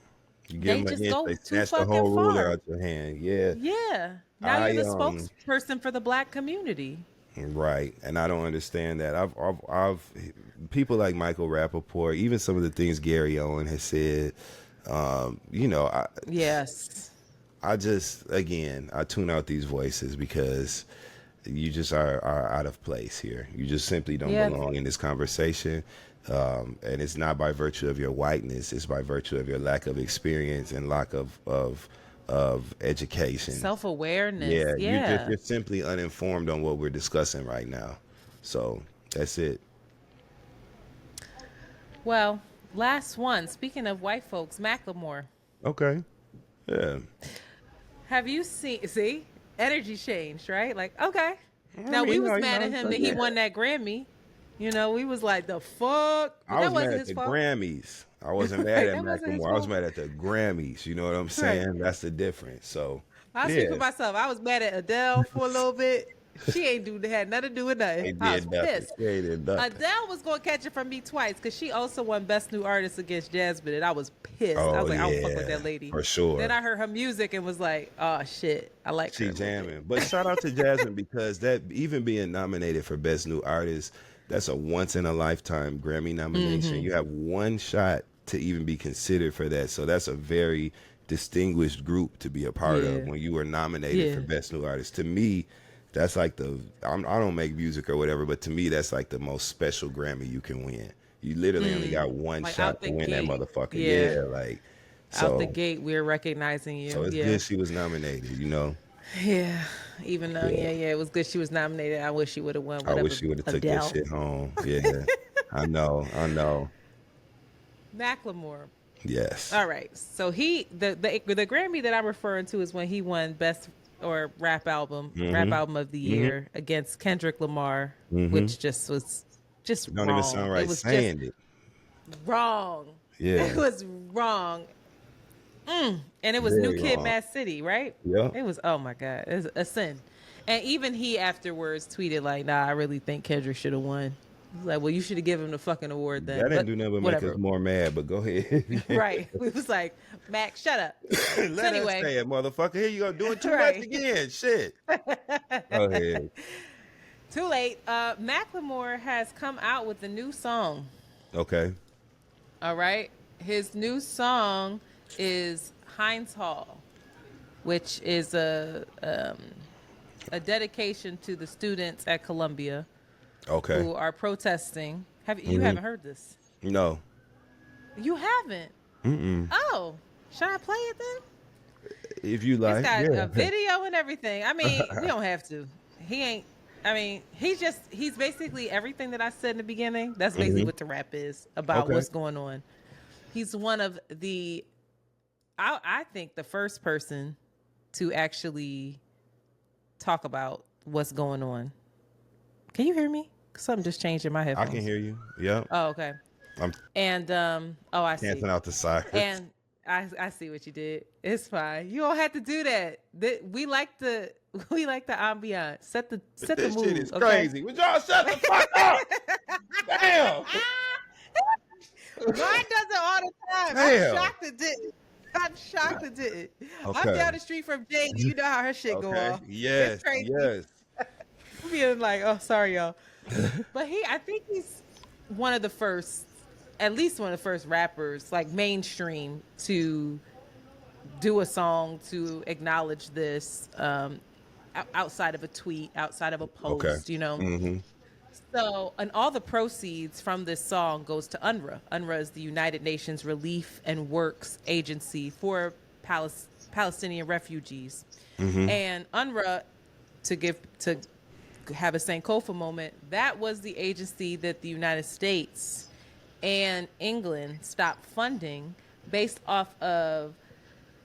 You give they them a just hint, go they too snatch the fucking whole ruler far. out your hand. Yeah. Yeah. Now you're I the spokesperson for the black community. Right, and I don't understand that. I've people like Michael Rappaport, even some of the things Gary Owen has said. You know, Yes. I just again I tune out these voices because you just are out of place here. You just simply don't Yeah. belong in this conversation. And it's not by virtue of your whiteness; it's by virtue of your lack of experience and lack of education. Self-awareness. Yeah, Yeah. you're simply uninformed on what we're discussing right now. So that's it. Well, last one. Speaking of white folks, Macklemore. Okay. Yeah. Have you seen? See, energy changed, right? Like, okay. Now we mean, was no, mad at him that he yeah. won that Grammy. You know, we was like, the fuck. But I that was mad wasn't at his the fault. Grammys. I wasn't mad Right, at that wasn't his Macklemore. I was fault. mad at the Grammys. You know what I'm saying? That's the difference. So I speak for myself. I was mad at Adele for a little bit. She ain't had nothing to do with nothing. Ain't I was did nothing. pissed. She ain't did nothing. Adele was going to catch it from me twice because she also won Best New Artist against Jasmine, and I was pissed. I Oh was like, I don't fuck with yeah, that lady. for sure. Then I heard her music and was like, oh shit, I like her. She a little bit. jamming. But shout out to Jasmine because that even being nominated for Best New Artist, that's a once in a lifetime Grammy nomination. Mm-hmm. You have one shot to even be considered for that. So that's a very distinguished group to be a part of when you were nominated for Best New Artist. To me, that's like I don't make music or whatever, but to me, that's like the most special Grammy you can win. You literally only got one Like, shot out the to win that gate. motherfucker. Yeah. Yeah, like so. Out the gate, we're recognizing you. So it's good she was nominated, you know. Yeah. Even though, it was good she was nominated. I wish she would have won. Whatever. I wish she would have took that shit home. Yeah, I know. Macklemore. Yes. All right. So the Grammy that I'm referring to is when he won Best or Rap Album of the Year against Kendrick Lamar, which just was just Don't wrong. even sound right It was saying it. wrong. Yeah. It was wrong. And it was Very New Kid, wrong. Mad City, right? Yeah. It was, oh my God, it was a sin. And even he afterwards tweeted like, nah, I really think Kendrick should have won. He's like, well, you should have given him the fucking award then. That didn't But do nothing but whatever. make us more mad, but go ahead. Right. We was like, Mac, shut up. Let anyway. us say it, motherfucker. Here you go, doing too Right. much again. Shit. Go ahead. Too late. Macklemore has come out with a new song. Okay. All right. His new song is Heinz Hall, which is a dedication to the students at Columbia Okay. who are protesting. You haven't heard this? No. You haven't? Oh, should I play it then? If you like. It's got Yeah. a video and everything. I mean, we don't have to. He's basically everything that I said in the beginning. That's basically what the rap is about. Okay. What's going on. He's one of the, I think, the first person to actually talk about what's going on. Can you hear me? Something just changed in my I headphones. can hear you. Yep. Oh, okay. I'm And I see. canceling out the sirens. And I see what you did. It's fine. You don't have to do that. We like the ambiance. Set the this mood. shit is okay? crazy. Would y'all shut the fuck up? Damn. Mine does it all the time. Damn. I'm shocked it didn't. I'm Okay. down the street from Jade. You know how her shit go Okay. off. Yes. It's crazy. Yes. Being like, oh, sorry, y'all. But I think he's one of the first, at least one of the first rappers, like mainstream, to do a song to acknowledge this outside of a tweet, outside of a post, Okay. you know? Mm-hmm. So, and all the proceeds from this song goes to UNRWA. UNRWA is the United Nations Relief and Works Agency for Palestinian refugees. And UNRWA, to have a Sankofa moment, that was the agency that the United States and England stopped funding based off of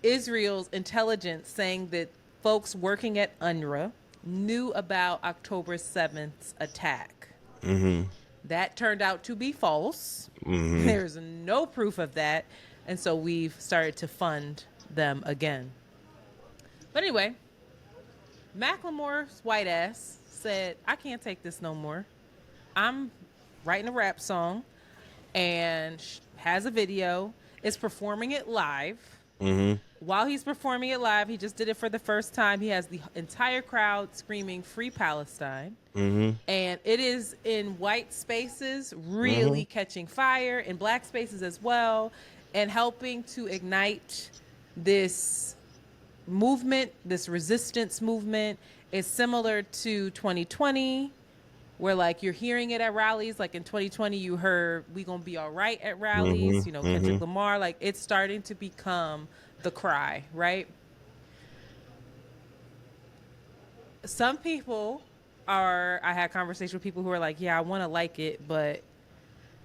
Israel's intelligence saying that folks working at UNRWA knew about October 7th's attack. That turned out to be false. There's no proof of that. And so we've started to fund them again. But anyway, Macklemore's white ass said, I can't take this no more. I'm writing a rap song and has a video, is performing it live. While he's performing it live, he just did it for the first time. He has the entire crowd screaming "Free Palestine." And it is in white spaces, really catching fire, in black spaces as well, and helping to ignite this movement, this resistance movement. Is similar to 2020, where like you're hearing it at rallies. Like in 2020, you heard "We Gonna Be All Right" at rallies. You know, Kendrick Lamar. Like it's starting to become the cry, right? Some people are. I had conversations with people who are like, "Yeah, I want to like it, but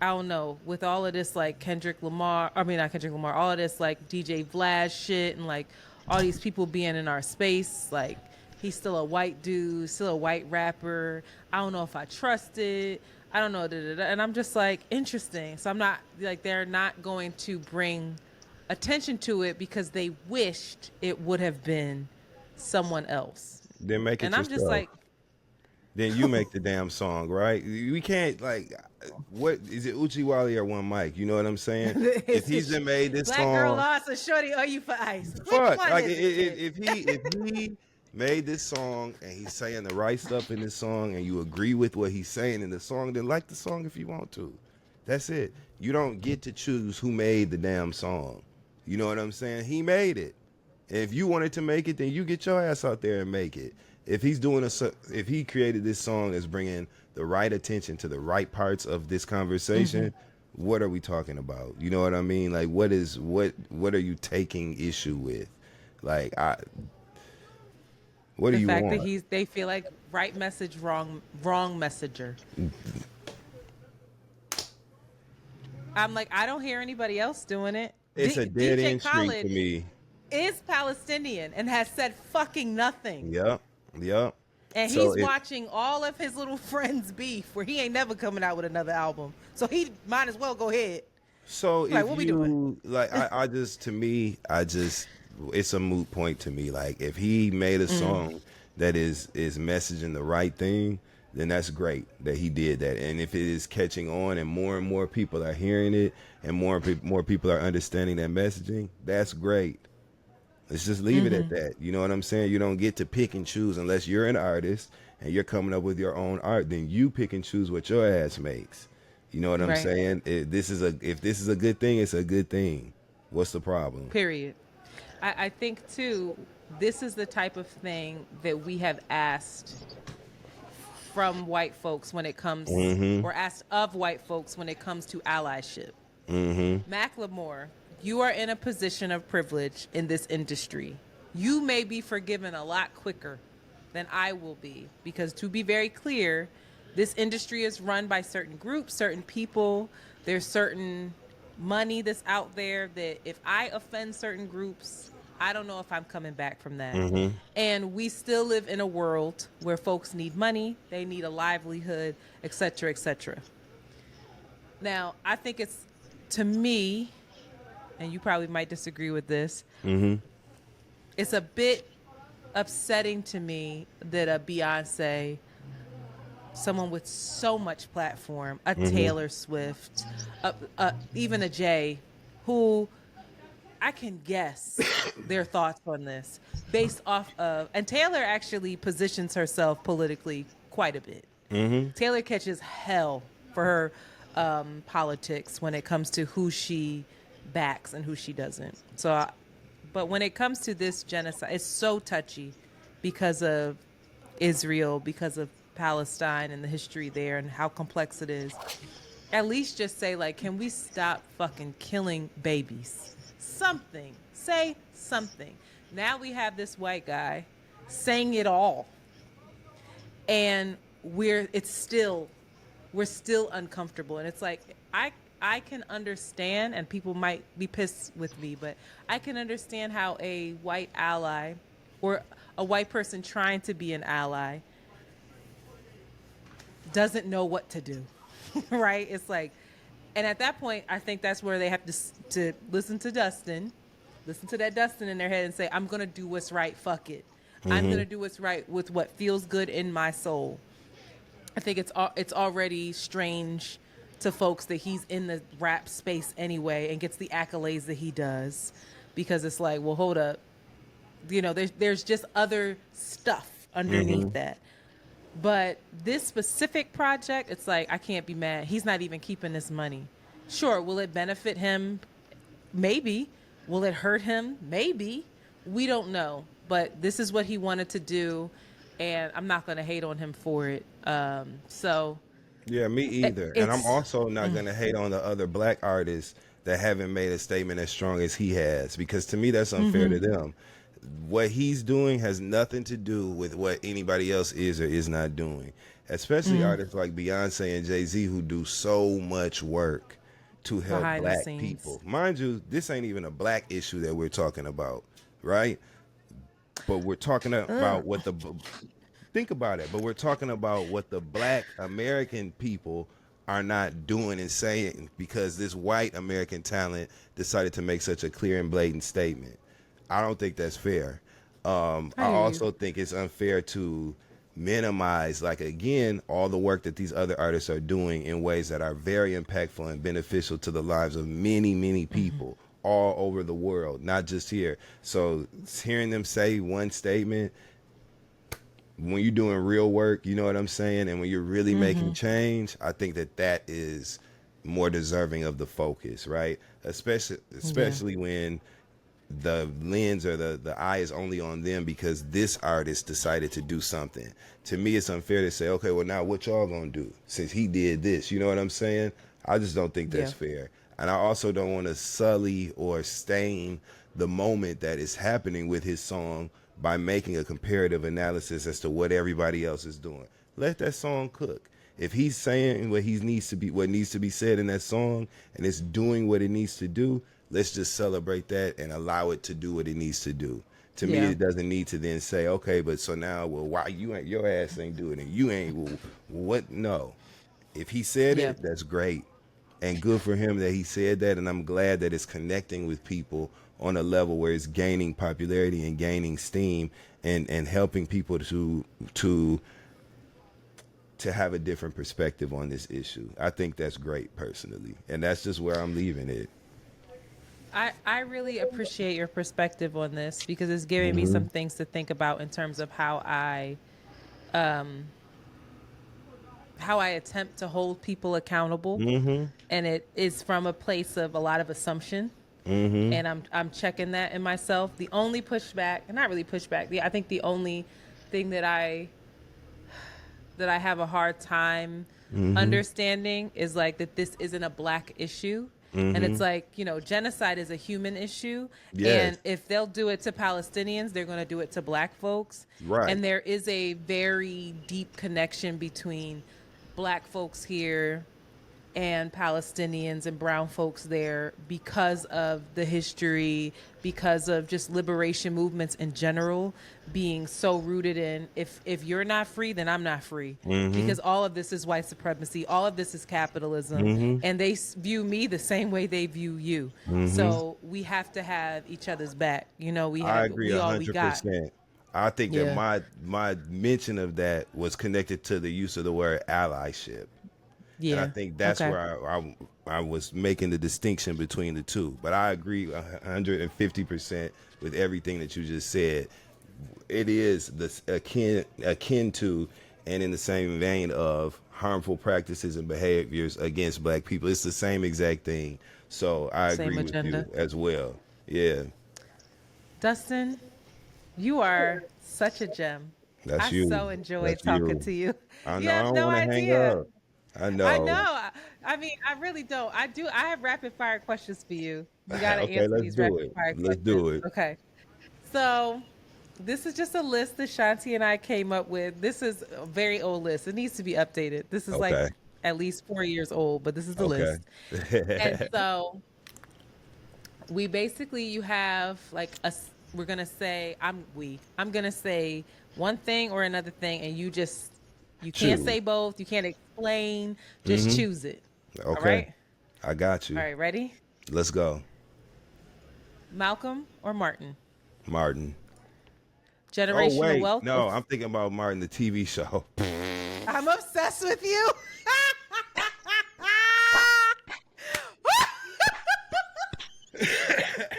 I don't know." With all of this, like Kendrick Lamar. I mean, not Kendrick Lamar. All of this, like DJ Vlad shit, and like all these people being in our space, like. He's still a white dude, still a white rapper. I don't know if I trust it. I don't know. And I'm just like, interesting. So I'm not like, they're not going to bring attention to it because they wished it would have been someone else. Then make it and I'm yourself. just like, Then you make the damn song, right? We can't like, what is it? Uchiwali or One Mic? You know what I'm saying? If he's been made this Black song, girl lost a shorty, are you for ice? Which fuck. one Like is it? if he made this song and he's saying the right stuff in this song, and you agree with what he's saying in the song, then like the song if you want to. That's it. You don't get to choose who made the damn song. You know what I'm saying? He made it. If you wanted to make it, then you get your ass out there and make it. If he's doing if he created this song that's bringing the right attention to the right parts of this conversation, what are we talking about? You know what I mean? Like, what are you taking issue with? Like, what do you want? The fact that they feel like right message, wrong messenger. I'm like, I don't hear anybody else doing it. It's a dead DJ end street Khaled to me. is Palestinian and has said fucking nothing. Yep. And So he's watching all of his little friends beef where he ain't never coming out with another album. So he might as well go ahead. So Like, if what we doing? Like, I just, to me, it's a moot point to me. Like, if he made a song that is messaging the right thing, then that's great that he did that. And if it is catching on and more people are hearing it and more people are understanding that messaging, that's great. Let's just leave it at that. You know what I'm saying? You don't get to pick and choose unless you're an artist and you're coming up with your own art. Then you pick and choose what your ass makes. You know what I'm saying? If this is a good thing, it's a good thing. What's the problem? Period. I think, too, this is the type of thing that we have asked from white folks when it comes, or asked of white folks when it comes to allyship. Macklemore, you are in a position of privilege in this industry. You may be forgiven a lot quicker than I will be, because to be very clear, this industry is run by certain groups, certain people. There's certain money that's out there that if I offend certain groups, I don't know if I'm coming back from that. And we still live in a world where folks need money, they need a livelihood, et cetera, et cetera. Now, I think it's, to me, and you probably might disagree with this, it's a bit upsetting to me that a Beyonce, someone with so much platform, a Taylor Swift, even a Jay, who I can guess their thoughts on this based off of, and Taylor actually positions herself politically quite a bit. Taylor catches hell for her politics when it comes to who she backs and who she doesn't. So, but when it comes to this genocide, it's so touchy because of Israel, because of Palestine and the history there and how complex it is. At least just say, like, can we stop fucking killing babies? Something. Say something. Now we have this white guy saying it all. And we're still uncomfortable. And it's like, I can understand, and people might be pissed with me, but I can understand how a white ally or a white person trying to be an ally doesn't know what to do, right? It's like, and at that point, I think that's where they have to listen to that Dustin in their head and say, I'm going to do what's right, fuck it. I'm going to do what's right with what feels good in my soul. I think it's already strange to folks that he's in the rap space anyway and gets the accolades that he does, because it's like, well, hold up, you know, there's just other stuff underneath that. But this specific project, it's like, I can't be mad. He's not even keeping this money. Sure, will it benefit him? Maybe. Will it hurt him? Maybe. We don't know. But this is what he wanted to do, and I'm not going to hate on him for it. So Yeah, me either. And I'm also not going to hate on the other black artists that haven't made a statement as strong as he has, because to me that's unfair to them. What he's doing has nothing to do with what anybody else is or is not doing, especially artists like Beyonce and Jay-Z, who do so much work to help Behind the black scenes. people. Mind you, this ain't even a black issue that we're talking about, right? But we're talking about what the think about it. But we're talking about what the black American people are not doing and saying, because this white American talent decided to make such a clear and blatant statement. I don't think that's fair. I also think it's unfair to minimize, like, again, all the work that these other artists are doing in ways that are very impactful and beneficial to the lives of many, many people all over the world, not just here. So hearing them say one statement, when you're doing real work, you know what I'm saying? And when you're really making change, I think that is more deserving of the focus, right? Especially when the lens or the eye is only on them because this artist decided to do something. To me, it's unfair to say, okay, well, now what y'all gonna do since he did this? You know what I'm saying? I just don't think that's fair. And I also don't want to sully or stain the moment that is happening with his song by making a comparative analysis as to what everybody else is doing. Let that song cook. If he's saying what needs to be said in that song, and it's doing what it needs to do, let's just celebrate that and allow it to do what it needs to do. To me, it doesn't need to then say, okay, but so now, well, why your ass ain't doing it? You ain't, well, what? No. If he said it, that's great. And good for him that he said that, and I'm glad that it's connecting with people on a level where it's gaining popularity and gaining steam and helping people to have a different perspective on this issue. I think that's great personally. And that's just where I'm leaving it. I really appreciate your perspective on this, because it's giving me some things to think about in terms of how I attempt to hold people accountable. And it is from a place of a lot of assumption. And I'm checking that in myself. The only pushback, and not really pushback, I think the only thing that I have a hard time understanding is like that this isn't a black issue. And it's like, you know, genocide is a human issue. And if they'll do it to Palestinians, they're going to do it to black folks. Right. And there is a very deep connection between black folks here and Palestinians and brown folks there because of the history, because of just liberation movements in general being so rooted in, if you're not free, then I'm not free. Because all of this is white supremacy, all of this is capitalism, and they view me the same way they view you. So we have to have each other's back. You know, I agree 100%. I think that my mention of that was connected to the use of the word allyship. And I think that's where I was making the distinction between the two. But I agree 150% with everything that you just said. It is akin to, and in the same vein of, harmful practices and behaviors against black people. It's the same exact thing. So I agree with you as well. Yeah. Dustin, you are such a gem. That's I you. so enjoyed That's talking you. to you. I know. You I have don't no want to hang idea. up. I know. I know. I mean, I really don't. I have rapid fire questions for you. You gotta Okay, answer let's these do rapid it. fire Let's questions. do it. Okay. So this is just a list that Shanti and I came up with. This is a very old list. It needs to be updated. This is like at least 4 years old, but this is the list. And so you have like we're gonna say I'm gonna say one thing or another thing, and you can't say both. You can't explain. Just choose it. Okay. All right. I got you. All right. Ready? Let's go. Malcolm or Martin? Martin. Generational wealth. No, I'm thinking about Martin, the TV show. I'm obsessed with you.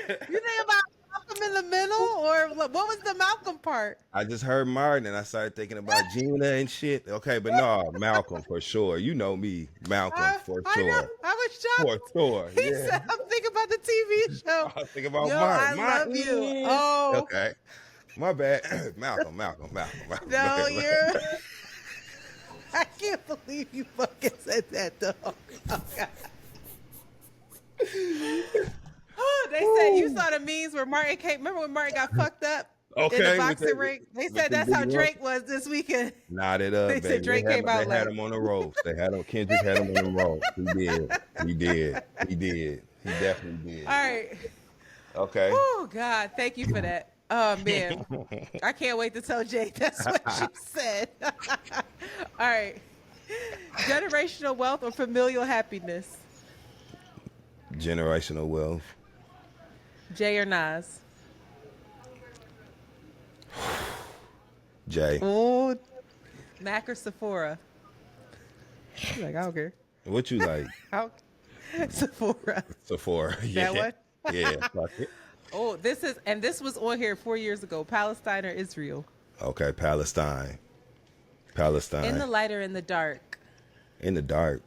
You think about Malcolm in the Middle, or what was the Malcolm part? I just heard Martin and I started thinking about Gina and shit. Okay, but no, Malcolm for sure. You know me, Malcolm for I sure. know. I was For shocked. sure. He Yeah. said, "I'm thinking about the TV show." I think about Yo, Martin. I love you. Martin. Oh, Okay. My bad. Malcolm. no, you're. I can't believe you fucking said that, though. Oh, God. Oh, they said you saw the memes where Martin came. Remember when Martin got fucked up in Okay, the with boxing that- ring? They with said them that's how big Drake was this weekend. Knotted up, They baby. said Drake came out They had like- him on the ropes. They had him. Kendrick had him on the ropes. He did. He definitely did. All right. Okay. Oh, God. Thank you for that. Oh, man. I can't wait to tell Jay that's what she said. All right. Generational wealth or familial happiness? Generational wealth. Jay or Nas? Jay. Oh, Mac or Sephora? You're like, I don't care. What you like? Sephora. Sephora. Yeah. That one? Yeah. Fuck it. Oh, this was on here 4 years ago. Palestine or Israel? Okay. Palestine. In the light or in the dark? In the dark.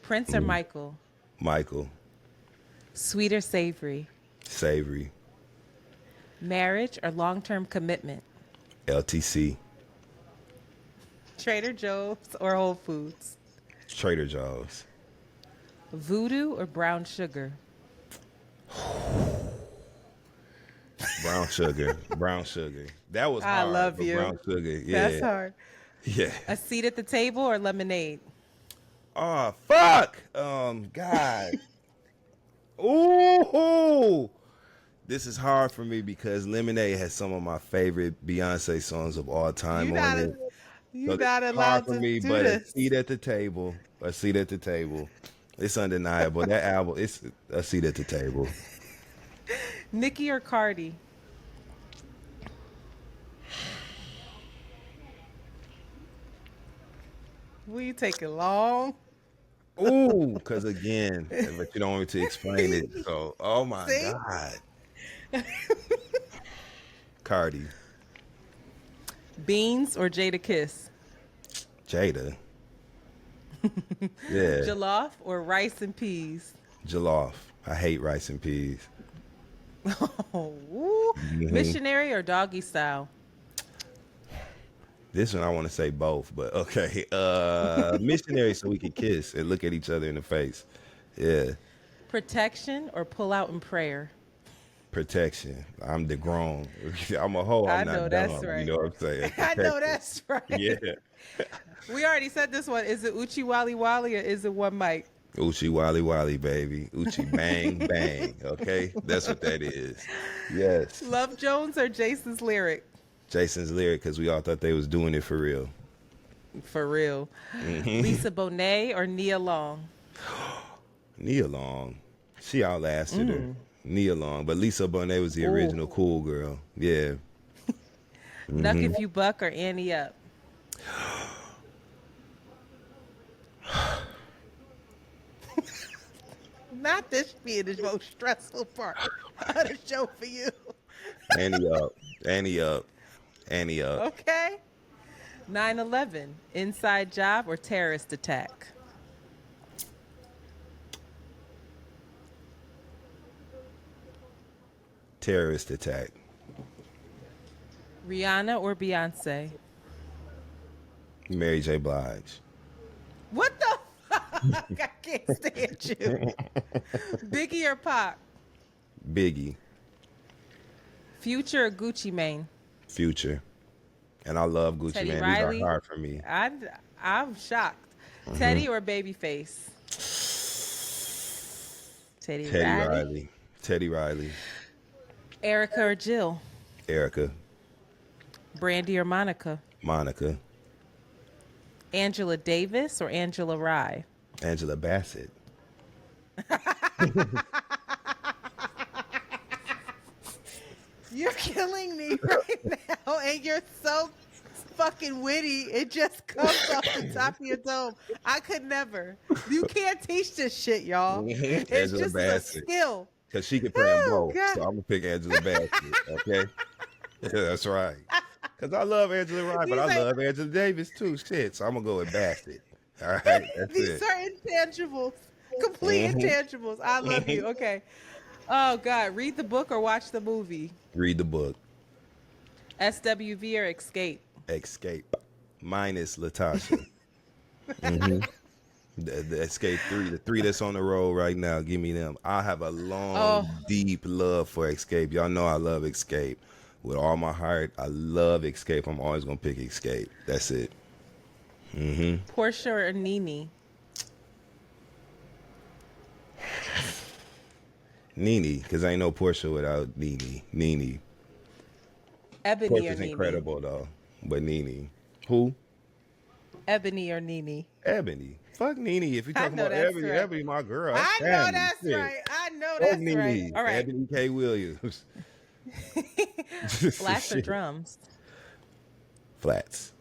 Prince or Michael? Michael. Sweet or savory? Savory. Marriage or long-term commitment? LTC. Trader Joe's or Whole Foods? Trader Joe's. Voodoo or brown sugar? Brown sugar. Brown sugar. That was I hard. love but you. Brown sugar. Yeah. That's hard. Yeah. A seat at the table or lemonade? Oh, fuck. God. Ooh. This is hard for me because Lemonade has some of my favorite Beyonce songs of all time You're on not, it. you're So not it's allowed hard to for me, do but this. a seat at the table. A seat at the table. It's undeniable. That album, it's a seat at the table. Nicki or Cardi? We taking long. Ooh, because again, but you don't want me to explain it. So, oh my See? God. Cardi. Beans or Jada Kiss? Jada. Yeah. Jollof or rice and peas? Jollof. I hate rice and peas. Oh, woo. Missionary or doggy style? This one I want to say both, but okay. Missionary so we can kiss and look at each other in the face. Yeah. Protection or pull out in prayer? Protection. I'm the grown. I'm a hoe. I'm I know not that's dumb. right. You know what I'm saying? I know Protection. that's right. Yeah. We already said this one. Is it Uchi Wally Wally or is it one mic? Uchi Wally Wally, baby. Uchi bang bang. Okay? That's what that is. Yes. Love Jones or Jason's lyric? Jason's lyric, because we all thought they was doing it for real. For real. Lisa Bonet or Nia Long? Nia Long. She outlasted her. Nia Long. But Lisa Bonet was the original cool girl. Yeah. Nuck If You Buck or Annie Up? Not this being the most stressful part of the show for you. Annie up. Annie up. Annie up. Okay. 9/11, inside job or terrorist attack? Terrorist attack. Rihanna or Beyonce? Mary J. Blige. What the fuck? I can't stand you. Biggie or Pac? Biggie. Future or Gucci Mane? Future. And I love Gucci Teddy Mane. Riley? These are hard for me. I'm shocked. Teddy or Babyface? Teddy Riley. Teddy Riley. Erica or Jill? Erica. Brandy or Monica? Monica. Angela Davis or Angela Rye? Angela Bassett. You're killing me right now, and you're so fucking witty. It just comes off the top of your dome. I could never. You can't teach this shit, y'all. It's Angela just a Bassett. skill. because she can play them Oh, both. God. So I'm gonna pick Angela Bassett. Okay, that's right. Because I love Angela Rye, but These I are love Angela Davis too. Shit, so I'm gonna go with Bassett. All right, that's these it. are intangibles, complete Mhm. intangibles. I love you. Okay. Oh God, read the book or watch the movie. Read the book. SWV or Escape. Escape. Minus Latasha. hmm the Escape 3, the 3 that's on the road right now. Give me them. I have a Oh, long, deep love for Escape. Y'all know I love Escape with all my heart. I love Escape. I'm always gonna pick Escape. That's it. Portia or Nene. Nene, because I ain't no Portia without Nene. Nene. Ebony or Portia's Nene. incredible though, but Nene. Who? Ebony or Nene. Ebony. Fuck Nene. If you I talking know about that's Ebony, right. Ebony, my girl. That's I know family. that's Shit. right. I know Fuck that's right. Nene. All right. Ebony K. Williams. Flats or Shit. drums. Flats.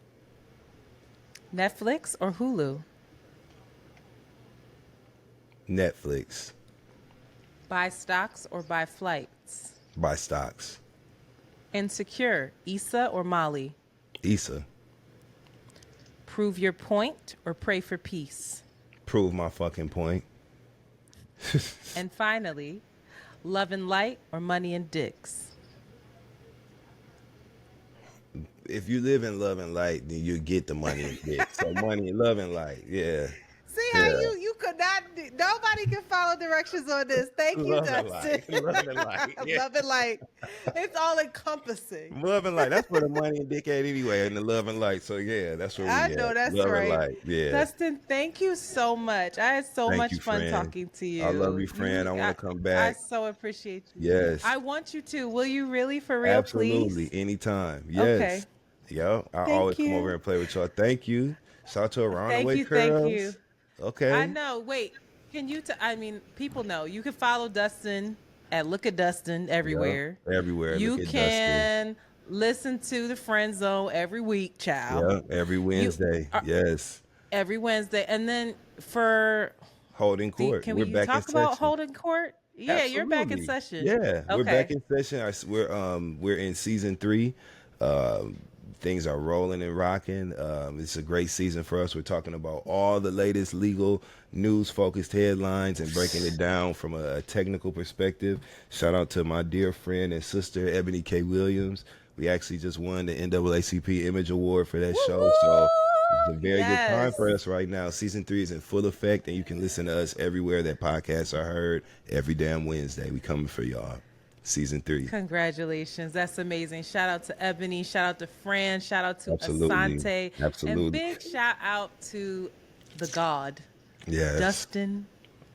Netflix or Hulu. Netflix. Buy stocks or buy flights. Buy stocks. Insecure. Issa or Molly. Issa. Prove your point or pray for peace. Prove my fucking point. And finally, love and light or money and dicks. If you live in love and light, then you get the money and get. So money, love and light. Yeah. See how Yeah. you could not nobody can follow directions on this. Thank you, Love and Dustin. light. Love and light. Yeah. Love and light. It's all encompassing. Love and light. That's where the money and dick at anyway, in the love and light. So yeah, that's where we I at. know that's Love and right. light. Yeah. Dustin, thank you so much. I had so Thank much you, fun friend. talking to you. I love you, friend. I want to come back. I so appreciate you. Yes. I want you to. Will you really for real, Absolutely. please? Anytime. Yes. Okay. Yo, I Thank always come you. over and play with y'all. Thank you. Shout out to Around the Thank Way you. Curls. Thank you. Okay. I know. Wait, can you? I mean, people know. You can follow Dustin at Look at Dustin everywhere. Yeah, everywhere. You Look at can listen to the Friend Zone every week, child. Dustin. Yeah, every Wednesday. Yes. Every Wednesday, and then for Holding court. can We're we back talk in about session. holding court? Yeah, you're back in Absolutely. session. Yeah, we're Okay. back in session. We're in season 3. Things are rolling and rocking. It's a great season for us. We're talking about all the latest legal news-focused headlines and breaking it down from a technical perspective. Shout out to my dear friend and sister Ebony K. Williams. We actually just won the NAACP Image Award for that show, so it's a very good time Yes. for us right now. Season 3 is in full effect, and you can listen to us everywhere that podcasts are heard. Every damn Wednesday, we coming for y'all. Season 3. Congratulations. That's amazing. Shout out to Ebony. Shout out to Fran. Shout out to Absolutely. Asante. Absolutely. And big shout out to the God, Yes. Dustin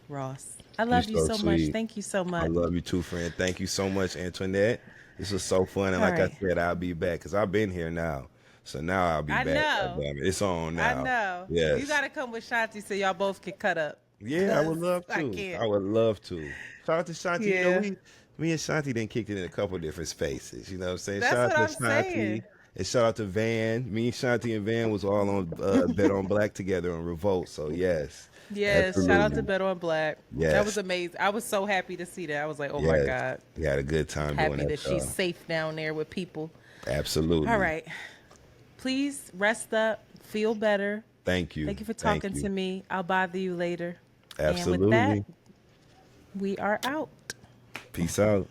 Ross. I love you so much. sweet. Thank you so much. I love you too, friend. Thank you so much, Antoinette. This was so fun, and All like right. I said, I'll be back because I've been here now. So now I'll be I back. know. God damn it. It's on now. I know. Yes. You got to come with Shanti so y'all both can cut up. Yeah, I would love I to. can't. I would love to. Shout out to Shanti. You Yeah. know, me and Shanti then kicked it in a couple different spaces. You know what I'm saying? That's Shout what out to I'm Shanti. saying. And shout out to Van. Me, Shanti, and Van was all on Bet on Black together on Revolt. So yes. Yes. Shout out to Absolutely. Bet on Black. Yes. That was amazing. I was so happy to see that. I was like, oh my Yes. God. We had a good time Happy doing that that. she's safe down there with people. Absolutely. All right. Please rest up. Feel better. Thank you. Thank you for talking you. to me. I'll bother you later. Absolutely. And with that, we are out. Peace out.